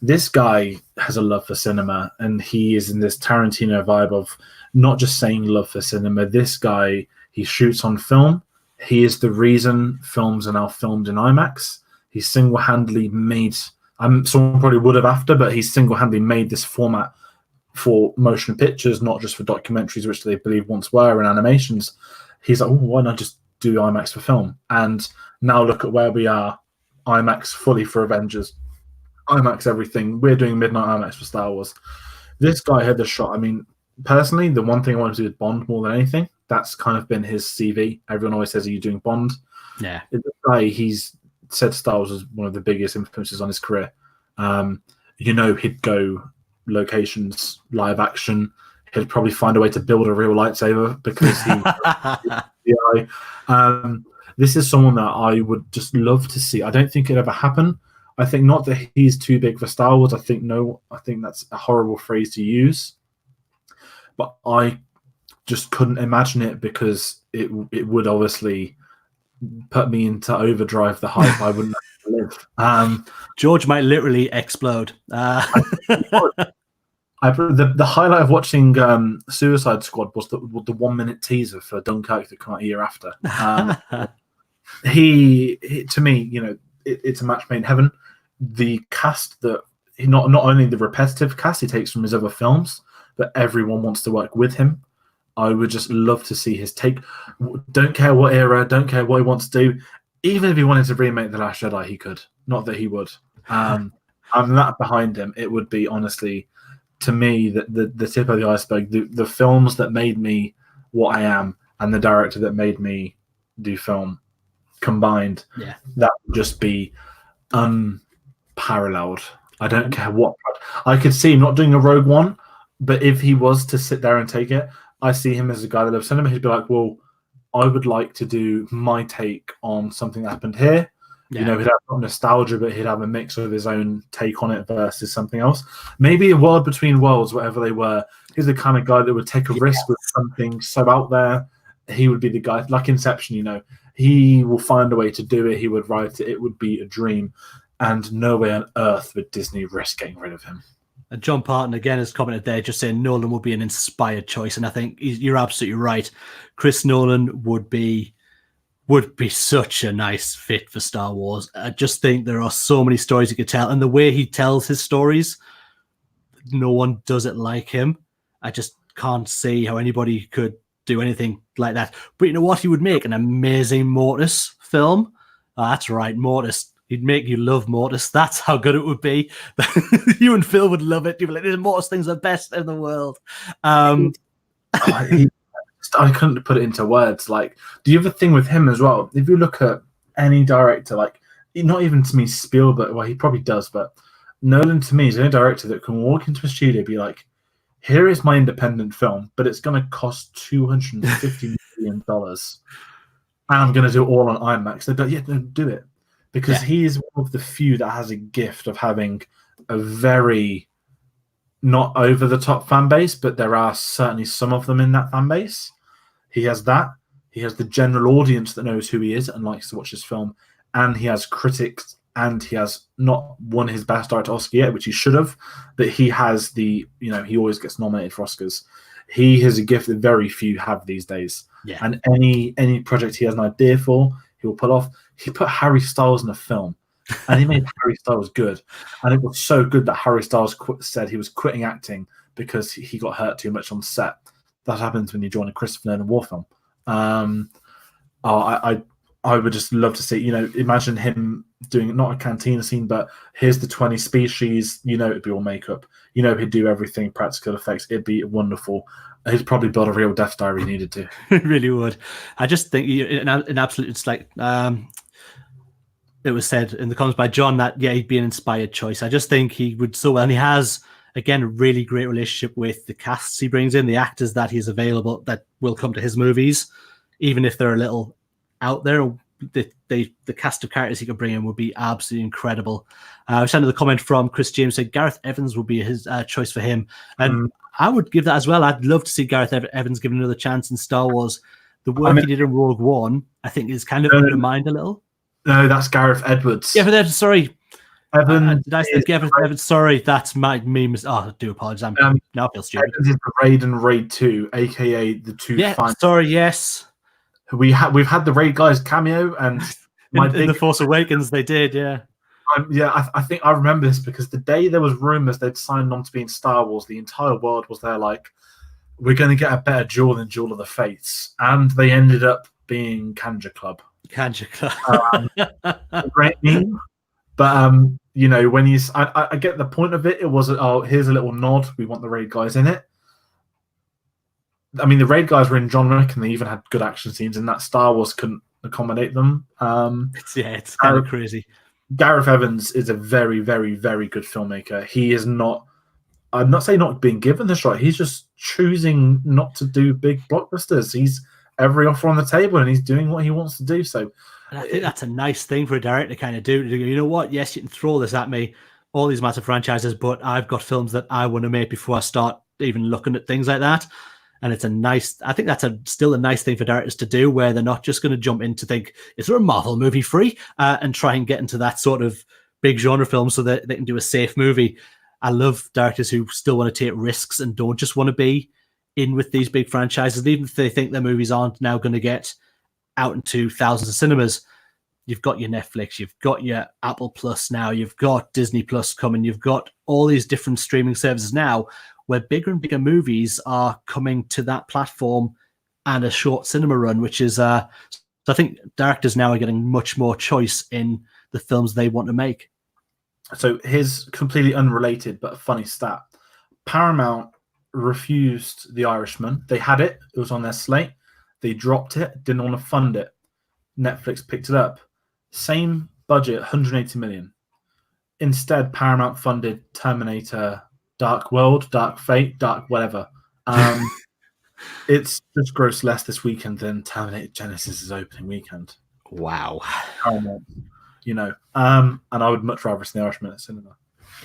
This guy has a love for cinema, and he is in this Tarantino vibe of not just saying love for cinema. This guy, he shoots on film. He is the reason films are now filmed in IMAX. He single-handedly made... someone probably would have after, but he single-handedly made this format for motion pictures, not just for documentaries, which they believe once were, and animations. He's like, why not just do IMAX for film? And now look at where we are. IMAX fully for Avengers. IMAX everything. We're doing midnight IMAX for Star Wars. This guy had the shot. I mean, personally, the one thing I want to do with Bond more than anything, that's kind of been his CV. Everyone always says, "Are you doing Bond?" Yeah. This guy, he's said Star Wars was one of the biggest influences on his career. He'd go locations, live action. He'd probably find a way to build a real lightsaber because this is someone that I would just love to see. I don't think it'd ever happen. I think not that he's too big for Star Wars. I think that's a horrible phrase to use. But I just couldn't imagine it because it would obviously put me into overdrive. The hype I wouldn't live. George might literally explode. The highlight of watching Suicide Squad was the 1 minute teaser for Dunkirk that came out a year after. He to me, it's a match made in heaven. The cast that not only the repetitive cast he takes from his other films, but everyone wants to work with him. I would just love to see his take. Don't care what era, don't care what he wants to do. Even if he wanted to remake The Last Jedi, he could. Not that he would. I'm that behind him. It would be, honestly, to me, the tip of the iceberg. The films that made me what I am and the director that made me do film combined, that would just be unparalleled. I don't care what. I could see him not doing a Rogue One, but if he was to sit there and take it, I see him as a guy that loves cinema. He'd be like, well, I would like to do my take on something that happened here. Yeah. He'd have nostalgia, but he'd have a mix of his own take on it versus something else. Maybe a world between worlds, whatever they were. He's the kind of guy that would take a risk with something so out there. He would be the guy, like Inception, he will find a way to do it. He would write it. It would be a dream. And no way on earth would Disney risk getting rid of him. And John Parton, again, has commented there, just saying Nolan would be an inspired choice. And I think you're absolutely right. Chris Nolan would be such a nice fit for Star Wars. I just think there are so many stories he could tell. And the way he tells his stories, no one does it like him. I just can't see how anybody could do anything like that. But you know what? He would make an amazing Mortis film. Oh, that's right, Mortis. He'd make you love Mortis. That's how good it would be. You and Phil would love it. You'd be like, "This Mortis thing's the best in the world." I couldn't put it into words. Like, do you have a thing with him as well? If you look at any director, like, not even to me Spielberg, well, he probably does, but Nolan to me is any director that can walk into a studio and be like, "Here is my independent film, but it's going to cost $250 million. And I'm going to do it all on IMAX." They'd be like, "Yeah, no, do it." Because he is one of the few that has a gift of having a very not over-the-top fan base, but there are certainly some of them in that fan base. He has that. He has the general audience that knows who he is and likes to watch his film. And he has critics, and he has not won his Best Director Oscar yet, which he should have, but he has he always gets nominated for Oscars. He has a gift that very few have these days. Yeah. And any project he has an idea for, he will pull off. He put Harry Styles in a film, and he made Harry Styles good. And it was so good that Harry Styles said he was quitting acting because he got hurt too much on set. That happens when you join a Christopher Nolan war film. I would just love to see, imagine him doing not a cantina scene, but here's the 20 species, it'd be all makeup. He'd do everything, practical effects. It'd be wonderful. He'd probably build a real Death Star if he needed to. It really would. I just think an absolute, it's like, it was said in the comments by John that, he'd be an inspired choice. I just think he would so well. And he has, again, a really great relationship with the casts he brings in, the actors that he's available, that will come to his movies, even if they're a little out there. The cast of characters he could bring in would be absolutely incredible. I sent another comment from Chris James, said Gareth Evans would be his choice for him. And I would give that as well. I'd love to see Gareth Evans given another chance in Star Wars. The work he did in Rogue One, I think, is kind of undermined a little. No, that's Gareth Edwards. Yeah, but sorry. Evans. Did I say Gareth Evans? Sorry, that's my meme. I do apologize. Now I feel stupid. Evans is the Raid and Raid 2, aka the two. Yeah, sorry, yes. We've had the Raid guys cameo, and in The Force Awakens they did, yeah. I think I remember this because the day there was rumors they'd signed on to be in Star Wars, the entire world was there like, we're going to get a better duel than Duel of the Fates, and they ended up being Kanja Club. Kanja Club. Great name, but when I get the point of it. It was, oh, here's a little nod. We want the raid guys in it. I mean, the raid guys were in John Wick, and they even had good action scenes in that. Star Wars couldn't accommodate them. It's kind of crazy. Gareth Evans is a very, very, very good filmmaker. He is not. I'm not saying not being given the shot. He's just choosing not to do big blockbusters. He's every offer on the table, and he's doing what he wants to do. So, and I think that's a nice thing for a director to kind of do. You know what? Yes, you can throw this at me, all these massive franchises, but I've got films that I want to make before I start even looking at things like that. And it's I think that's still a nice thing for directors to do, where they're not just going to jump in to think, is there a Marvel movie free? And try and get into that sort of big genre film so that they can do a safe movie. I love directors who still want to take risks and don't just want to be in with these big franchises. Even if they think their movies aren't now going to get out into thousands of cinemas, you've got your Netflix, you've got your Apple Plus now, you've got Disney Plus coming, you've got all these different streaming services now where bigger and bigger movies are coming to that platform and a short cinema run, which is, so I think directors now are getting much more choice in the films they want to make. So here's completely unrelated, but a funny stat. Paramount refused The Irishman. They had it. It was on their slate. They dropped it, didn't want to fund it. Netflix picked it up. Same budget, 180 million. Instead, Paramount funded Terminator, Dark World, Dark Fate, Dark whatever. It's just grossed less this weekend than Terminator Genesis' opening weekend. Wow. Paramount, and I would much rather see The Irishman at cinema.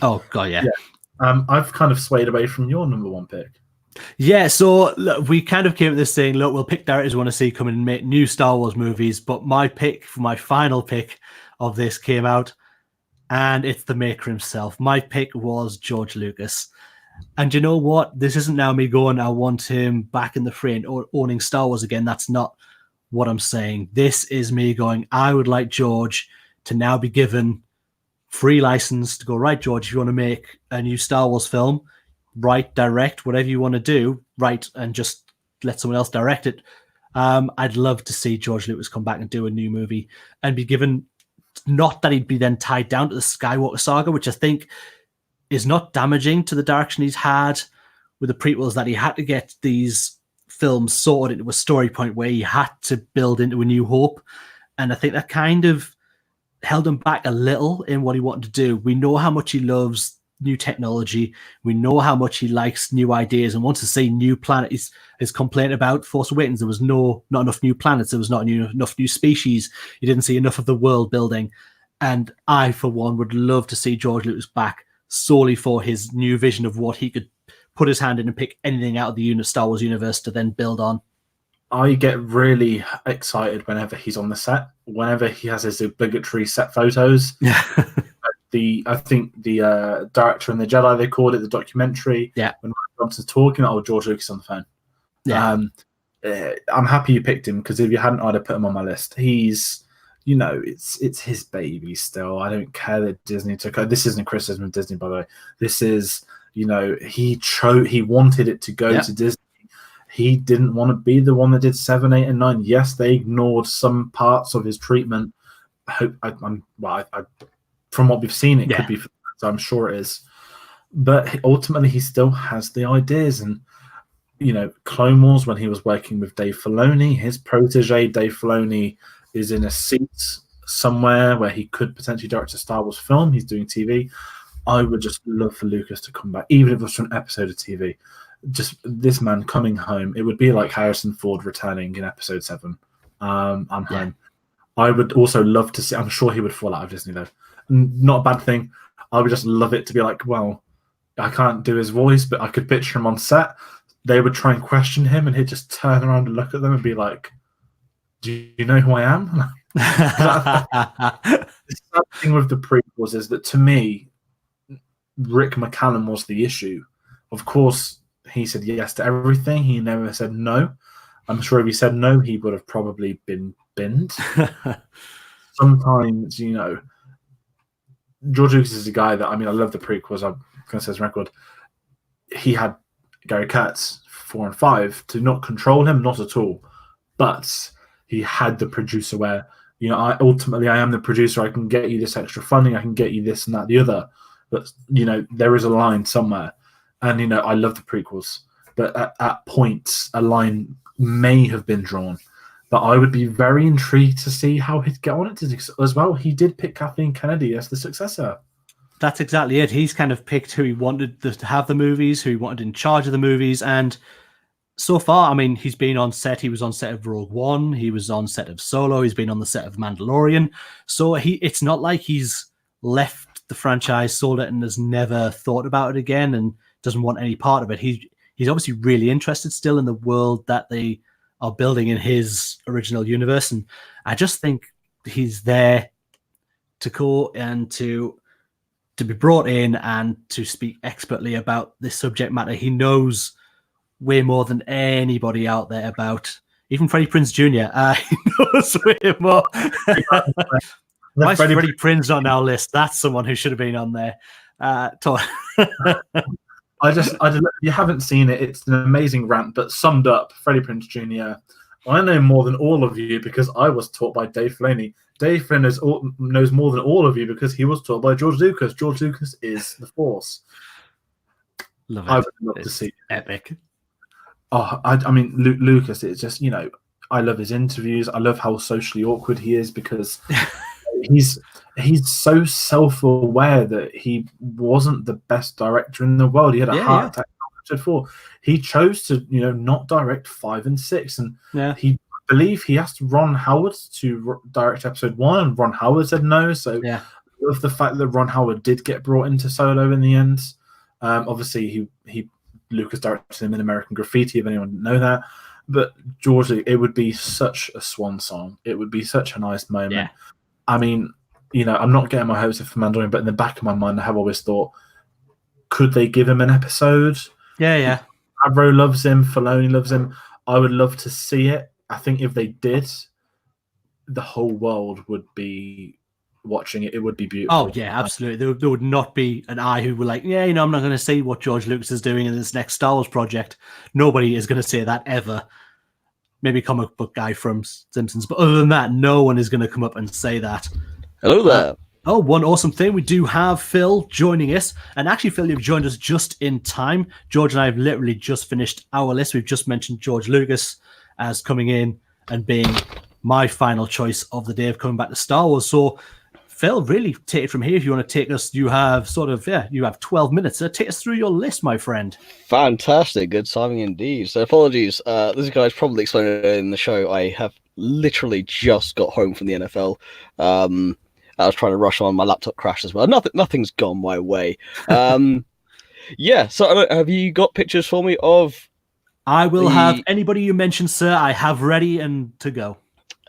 Oh, God, yeah. I've kind of swayed away from your number one pick. Yeah, so look, we kind of came at this saying, look, we'll pick directors we want to see come in and make new Star Wars movies, but my final pick of this came out, and it's the maker himself. My pick was George Lucas. And you know what? This isn't now me going, I want him back in the frame or owning Star Wars again. That's not what I'm saying. This is me going, I would like George to now be given free license to go, right, George, if you want to make a new Star Wars film, write, direct, whatever you want to do, write, and just let someone else direct it. I'd love to see George Lucas come back and do a new movie and be given, not that he'd be then tied down to the Skywalker saga, which I think is not damaging to the direction he's had with the prequels, that he had to get these films sorted into a story point where he had to build into A New Hope. And I think that kind of held him back a little in what he wanted to do. We know how much he loves new technology. We know how much he likes new ideas and wants to see new planets. His complaint about Force Awakens, there was not enough new planets. There was not enough new species. You didn't see enough of the world building. And I, for one, would love to see George Lucas back solely for his new vision of what he could put his hand in and pick anything out of the Star Wars universe to then build on. I get really excited whenever he's on the set, whenever he has his obligatory set photos. I think the director and the Jedi, they called it, the documentary. Yeah. When Rian Johnson's talking, George Lucas on the phone. Yeah. I'm happy you picked him, because if you hadn't, I'd have put him on my list. He's, it's his baby still. I don't care that Disney took it. This isn't a criticism of Disney, by the way. This is, he wanted it to go to Disney. He didn't want to be the one that did 7, 8, and 9. Yes, they ignored some parts of his treatment. From what we've seen, it could be, so I'm sure it is. But ultimately, he still has the ideas. And, Clone Wars, when he was working with Dave Filoni, his protege, Dave Filoni, is in a seat somewhere where he could potentially direct a Star Wars film. He's doing TV. I would just love for Lucas to come back, even if it was for an episode of TV. Just this man coming home. It would be like Harrison Ford returning in episode 7. I'm home. I would also love to see, I'm sure he would fall out of Disney though. Not a bad thing. I would just love it to be like, well, I can't do his voice, but I could picture him on set. They would try and question him, and he'd just turn around and look at them and be like, do you know who I am? The sad thing with the prequels is that, to me, Rick McCallum was the issue. Of course, he said yes to everything. He never said no. I'm sure if he said no, he would have probably been binned. Sometimes, George Lucas is a guy that, I love the prequels. I'm going to say his record. He had Gary Kurtz 4 and 5 to not control him, not at all. But he had the producer where I ultimately I am the producer. I can get you this extra funding. I can get you this and that, the other. But there is a line somewhere, and I love the prequels. But at points, a line may have been drawn. But I would be very intrigued to see how he'd get on it as well. He did pick Kathleen Kennedy as the successor. That's exactly it. He's kind of picked who he wanted to have the movies, who he wanted in charge of the movies, and so far, I mean, he's been on set. He was on set of Rogue One. He was on set of Solo. He's been on the set of Mandalorian. So it's not like he's left the franchise, sold it, and has never thought about it again and doesn't want any part of it. He's obviously really interested still in the world that they are building in his original universe. And I just think he's there to go and to be brought in and to speak expertly about this subject matter. He knows way more than anybody out there about, even Freddie Prinze Jr. He knows way more. Why is Freddie Prinze on our list? That's someone who should have been on there. I you haven't seen it. It's an amazing rant, but summed up, Freddie Prinze Jr. I know more than all of you because I was taught by Dave Filoni. Dave Filoni knows more than all of you because he was taught by George Lucas. George Lucas is the Force. Love it. I would love to see it. Epic. Oh, I mean, Lucas, it's just, I love his interviews. I love how socially awkward he is because he's so self-aware that he wasn't the best director in the world. He had a heart attack before. He chose to, not direct 5 and 6. And he believe he asked Ron Howard to direct episode 1, and Ron Howard said no. So I love the fact that Ron Howard did get brought into Solo in the end. Obviously, Lucas directed him in American Graffiti, if anyone didn't know that. But George, it would be such a swan song. It would be such a nice moment. Yeah. I mean, I'm not getting my hopes up for Mandalorian, but in the back of my mind, I have always thought, could they give him an episode? Yeah. Favreau loves him. Filoni loves him. I would love to see it. I think if they did, the whole world would be watching it. It would be beautiful. Oh yeah, absolutely. There would not be an eye who were like, I'm not going to see what George Lucas is doing in this next Star Wars project. Nobody is going to say that ever. Maybe comic book guy from Simpsons, but other than that, no one is going to come up and say that. Hello there. One awesome thing. We do have Phil joining us. And actually, Phil, you've joined us just in time. George and I have literally just finished our list. We've just mentioned George Lucas as coming in and being my final choice of the day of coming back to Star Wars. So, Phil, really take it from here. If you want to take us, you have 12 minutes. So take us through your list, my friend. Fantastic. Good timing indeed. So apologies. This guy's probably explained it in the show. I have literally just got home from the NFL. I was trying to rush on. My laptop crashed as well. Nothing's gone my way. So have you got pictures for me of... I will have anybody you mentioned, sir. I have ready and to go.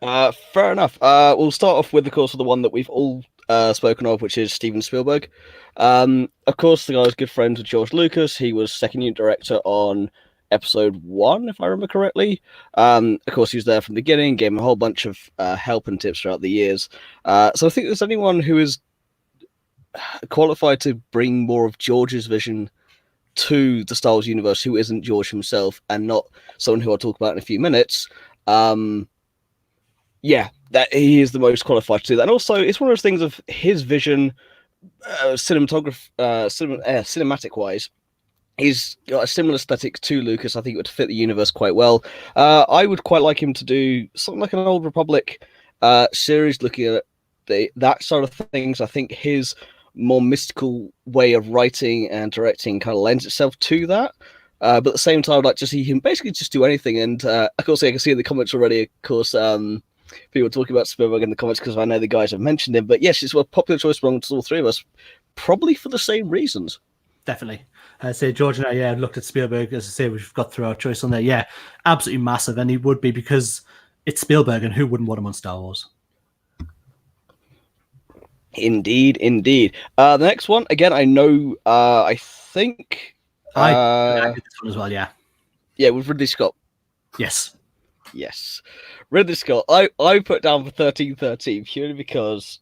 Fair enough. We'll start off with, of course, the one that we've all spoken of, which is Steven Spielberg. Of course, the guy was good friends with George Lucas. He was second unit director on episode 1, if I remember correctly. Of course, he was there from the beginning, gave him a whole bunch of help and tips throughout the years. So I think there's anyone who is qualified to bring more of George's vision to the Star Wars universe who isn't George himself and not someone who I'll talk about in a few minutes. That he is the most qualified to do that. And also, it's one of those things of his vision, cinematic-wise. He's got a similar aesthetic to Lucas. I think it would fit the universe quite well. I would quite like him to do something like an Old Republic series looking at that sort of things. I think his more mystical way of writing and directing kind of lends itself to that. But at the same time, I'd like to see him basically just do anything. And of course, I can see in the comments already, of course, people talking about Spielberg in the comments because I know the guys have mentioned him. But yes, it's a popular choice amongst all three of us, probably for the same reasons. Definitely. I say George and I looked at Spielberg. As I say, we've got through our choice on there. Yeah, absolutely massive. And he would be because it's Spielberg, and who wouldn't want him on Star Wars? Indeed. The next one, again, I know, I think... I did this one as well, yeah. Yeah, with Ridley Scott. Yes. Ridley Scott. I put down for 1313 purely because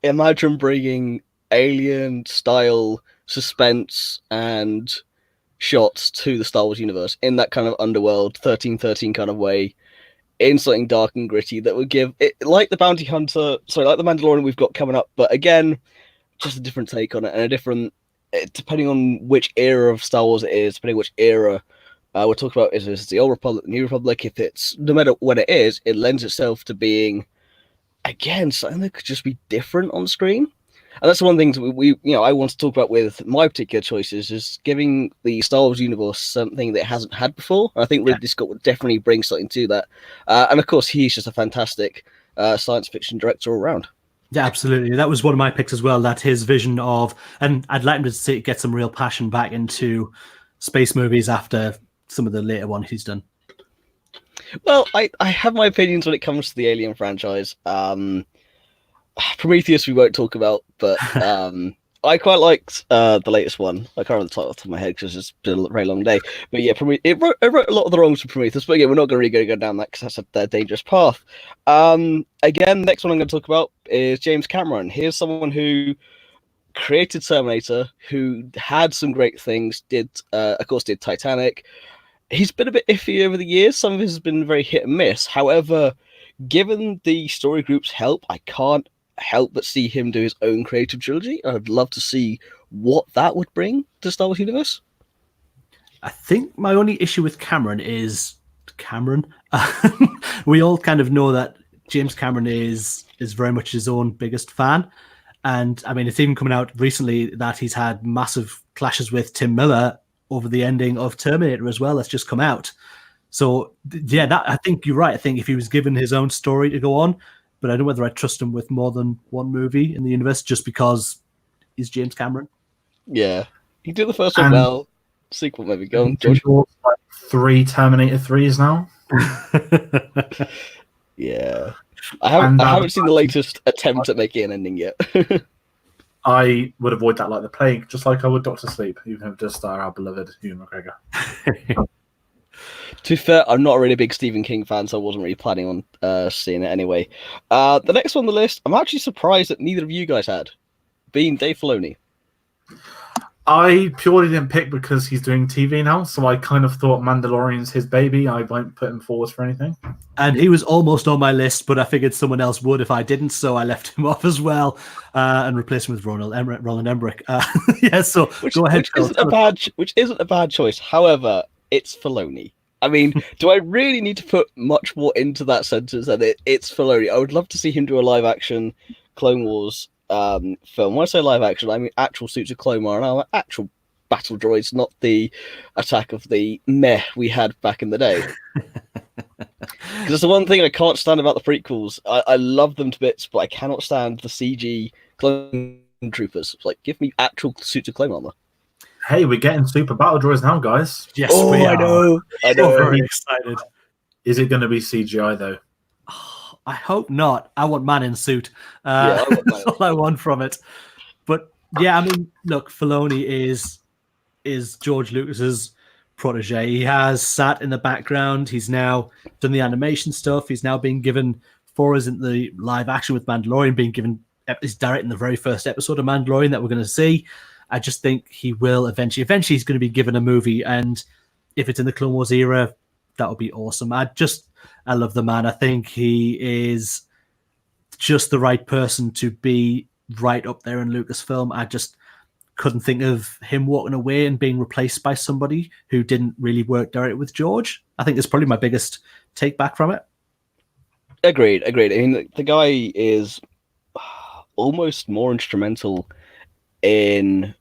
imagine bringing Alien-style suspense and shots to the Star Wars universe in that kind of underworld 1313 kind of way. in something dark and gritty that would give it, like the Bounty Hunter, sorry, like the Mandalorian we've got coming up, but again, just a different take on it, and a different, depending on which era of Star Wars it is, depending which era we're talking about, is this the Old Republic, the New Republic? If it's, no matter what it is, it lends itself to being, again, something that could just be different on screen. And that's one thing we I want to talk about with my particular choices, is giving the Star Wars universe something that it hasn't had before. I think Ridley Scott would definitely bring something to that. And of course, he's just a fantastic science fiction director all around. Yeah, absolutely. That was one of my picks as well, that his vision of, and I'd like him to get some real passion back into space movies after some of the later ones he's done. Well, I have my opinions when it comes to the Alien franchise. Prometheus we won't talk about, but I quite liked the latest one. I can't remember the title off the top of my head because it's been a very long day. But yeah, it wrote a lot of the wrongs for Prometheus. But again, we're not going to really go down that because that's a dangerous path. Again, next one I'm going to talk about is James Cameron. Here's someone who created Terminator, who had some great things. Of course, did Titanic. He's been a bit iffy over the years. Some of his has been very hit and miss. However, given the story group's help, I can't help but see him do his own creative trilogy. I'd love to see what that would bring to Star Wars universe. I think my only issue with Cameron is Cameron. We all kind of know that James Cameron is very much his own biggest fan. And I mean, it's even coming out recently that he's had massive clashes with Tim Miller over the ending of Terminator as well. That's just come out. So yeah, I think you're right. I think if he was given his own story to go on, but I don't know whether I trust him with more than one movie in the universe just because he's James Cameron. Yeah, he did the first one well. Sequel maybe go on, George. Like 3 Terminator 3s now. Yeah, I haven't seen the latest attempt at making an ending yet. I would avoid that like the plague, just like I would Doctor Sleep, even if it does star our beloved Ewan McGregor. To be fair, I'm not a really big Stephen King fan, so I wasn't really planning on seeing it anyway. The next one on the list, I'm actually surprised that neither of you guys had, being Dave Filoni. I purely didn't pick because he's doing TV now, so I kind of thought Mandalorian's his baby. I won't put him forward for anything. And he was almost on my list, but I figured someone else would if I didn't, so I left him off as well and replaced him with Roland Emmerich. Yeah, so go ahead. Which isn't a bad choice. However, it's Filoni. I mean, do I really need to put much more into that sentence that it's Filoni? I would love to see him do a live-action Clone Wars film. When I say live-action, I mean actual suits of Clone Wars and actual battle droids, not the Attack of the Meh we had back in the day. Because it's the one thing I can't stand about the prequels. I love them to bits, but I cannot stand the CG clone troopers. It's like, give me actual suits of clone armor. Hey, we're getting super battle droids now, guys. Yes, we are. I know. Very excited. Is it going to be CGI though? I hope not. I want man in suit. That's all I want from it. But yeah, I mean, look, Filoni is George Lucas's protege. He has sat in the background. He's now done the animation stuff. He's now being given, for us in the live action with Mandalorian, he's directing the very first episode of Mandalorian that we're going to see. I just think he will eventually he's going to be given a movie. And if it's in the Clone Wars era, that would be awesome. I love the man. I think he is just the right person to be right up there in Lucasfilm. I just couldn't think of him walking away and being replaced by somebody who didn't really work directly with George. I think it's probably my biggest take back from it. Agreed. I mean, the guy is almost more instrumental in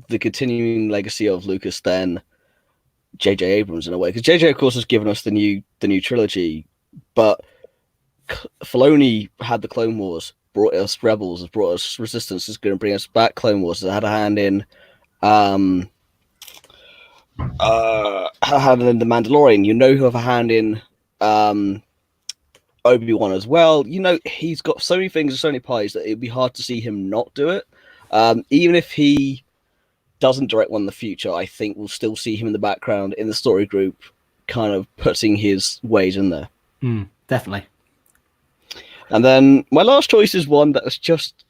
the continuing legacy of Lucas than J.J. Abrams in a way. Because J.J., of course, has given us the new trilogy, but Filoni had the Clone Wars, brought us Rebels, has brought us Resistance, is going to bring us back Clone Wars. Has had a hand in the Mandalorian. He'll have a hand in Obi-Wan as well. He's got so many things and so many pies that it'd be hard to see him not do it. Even if he doesn't direct one in the future, I think we'll still see him in the background in the story group, kind of putting his ways in there. Definitely. And then my last choice is one that was just...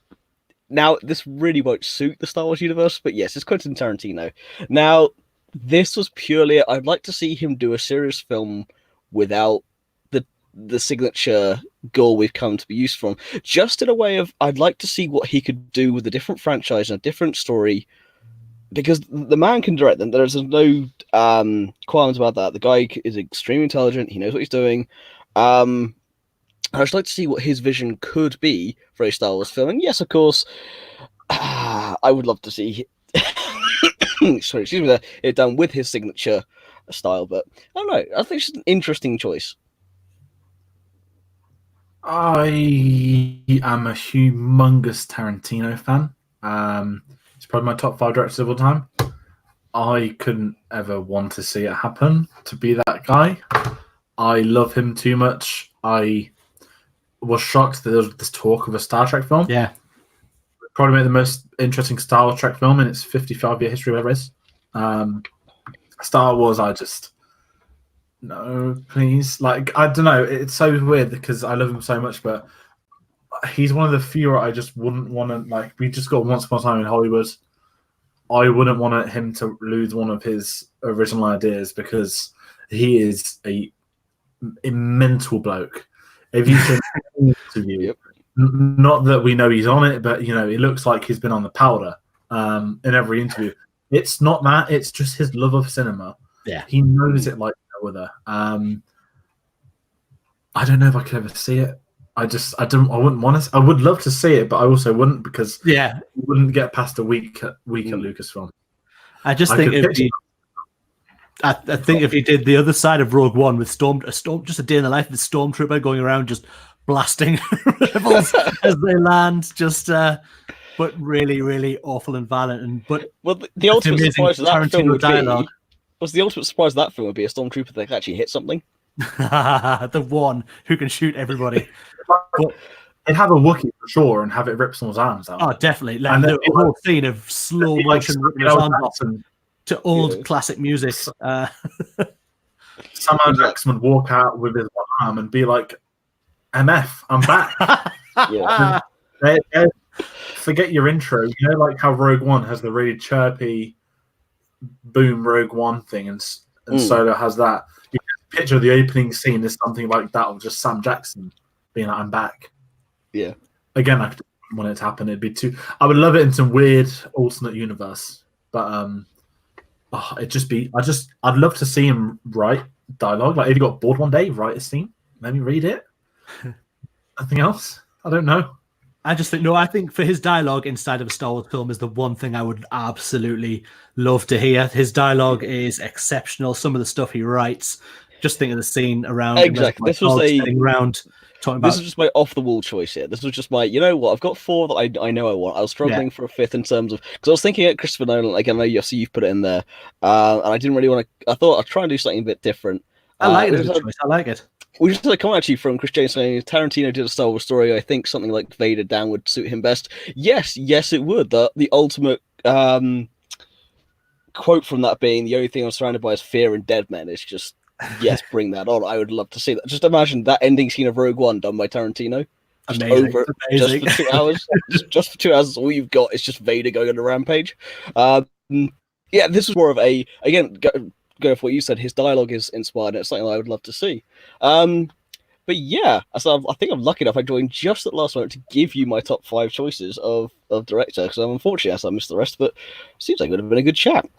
Now, this really won't suit the Star Wars universe, but yes, it's Quentin Tarantino. Now, this was purely... I'd like to see him do a serious film without the signature goal we've come to be used from. Just in a way of, I'd like to see what he could do with a different franchise and a different story, because the man can direct them. There's no qualms about that. The guy is extremely intelligent. He knows what he's doing. I'd just like to see what his vision could be for a Star Wars film. And yes, of course, I would love to see sorry, excuse me, it done with his signature style. But I don't know. I think it's an interesting choice. I am a humongous Tarantino fan. It's probably my top 5 directors of all time. I couldn't ever want to see it happen, to be that guy. I love him too much. I was shocked that there was this talk of a Star Trek film. Yeah. Probably made the most interesting Star Trek film in its 55-year history, whatever it is. Star Wars, no, please. Like, I don't know. It's so weird because I love him so much, but he's one of the few I just wouldn't want to, like, we just got Once Upon a Time in Hollywood. I wouldn't want him to lose one of his original ideas because he is a mental bloke. If you can interview, Yep. Not that we know he's on it, but it looks like he's been on the powder in every interview. It's not that; it's just his love of cinema. Yeah, he knows it like no other. I don't know if I could ever see it. I wouldn't want to. I would love to see it, but I also wouldn't because we wouldn't get past a week at Lucasfilm. I think if he did the other side of Rogue One with just a day in the life of the Stormtrooper going around just blasting rebels as they land, but really, really awful and violent. The ultimate surprise of that film would be, the ultimate surprise of that film would be a Stormtrooper that can actually hit something. The one who can shoot everybody. But they'd have a Wookiee for sure and have it rip someone's arms out. Oh, definitely. Like, and the whole scene of slow motion ripping his arms off to old classic music. Samuel Jackson would walk out with his one arm and be like, MF, I'm back. Forget your intro. Like how Rogue One has the really chirpy boom Rogue One thing, and Solo has that. You can picture the opening scene is something like that of just Sam Jackson being like, I'm back. Yeah. Again, I want it to happen. It'd be I would love it in some weird alternate universe, but I'd love to see him write dialogue. Like if he got bored one day, write a scene, maybe read it. Nothing else. I don't know. I think for his dialogue inside of a Star Wars film is the one thing I would absolutely love to hear. His dialogue is exceptional. Some of the stuff he writes. Just think of the scene around. Exactly. This was talking about. This is just my off-the-wall choice here. This was just my, you know what? I've got 4 that I know I want. I was struggling for a 5th in terms of, because I was thinking at Christopher Nolan. Again, I know you've put it in there, and I didn't really want to. I thought I'd try and do something a bit different. I like it as a choice. I like it. We just had a comment actually from Chris James saying Tarantino did a Star Wars story. I think something like Vader Down would suit him best. Yes, it would. The ultimate quote from that being, the only thing I'm surrounded by is fear and dead men. It's just, yes, bring that on. I would love to see that. Just imagine that ending scene of Rogue One done by Tarantino. Just amazing. Just for 2 hours. just for 2 hours, all you've got is just Vader going on a rampage. This was more of a, again, go for what you said, his dialogue is inspired, and it's something I would love to see. But yeah, so I think I'm lucky enough I joined just at the last moment to give you my top 5 choices of director, because I'm unfortunate as I missed the rest, but it seems like it would have been a good chat.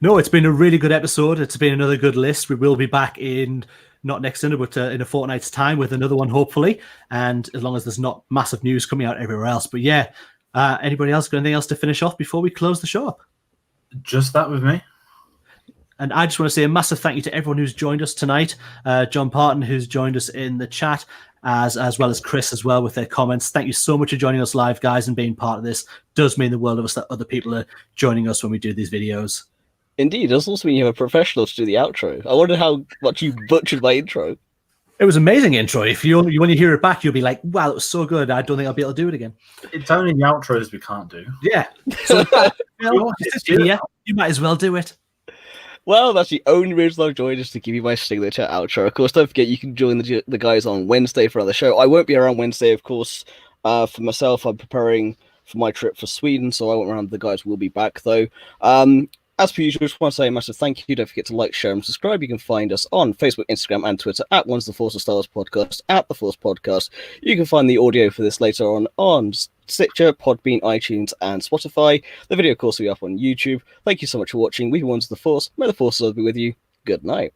No, it's been a really good episode. It's been another good list. We will be back in, not next Sunday, but in a fortnight's time with another one, hopefully, and as long as there's not massive news coming out everywhere else. But yeah, anybody else got anything else to finish off before we close the show up? Just that with me. And I just want to say a massive thank you to everyone who's joined us tonight. John Parton, who's joined us in the chat, as well as Chris as well with their comments. Thank you so much for joining us live, guys, and being part of this. It does mean the world of us that other people are joining us when we do these videos. Indeed, it does also mean you have a professional to do the outro. I wonder how much you butchered my intro. It was an amazing intro. If when you hear it back, you'll be like, wow, it was so good. I don't think I'll be able to do it again. It's only the outros we can't do. Yeah. So, you might as well do it. Well, that's the only reason I've joined, is to give you my signature outro. Of course, don't forget you can join the guys on Wednesday for another show. I won't be around Wednesday, of course. For myself, I'm preparing for my trip for Sweden, so I won't around. The guys will be back, though. As per usual, just want to say a massive thank you. Don't forget to like, share, and subscribe. You can find us on Facebook, Instagram, and Twitter at Once the Force of Star Wars Podcast, at The Force Podcast. You can find the audio for this later on Stitcher, Podbean, iTunes, and Spotify. The video, of course, will be up on YouTube. Thank you so much for watching. We've been Once the Force. May the Force be with you. Good night.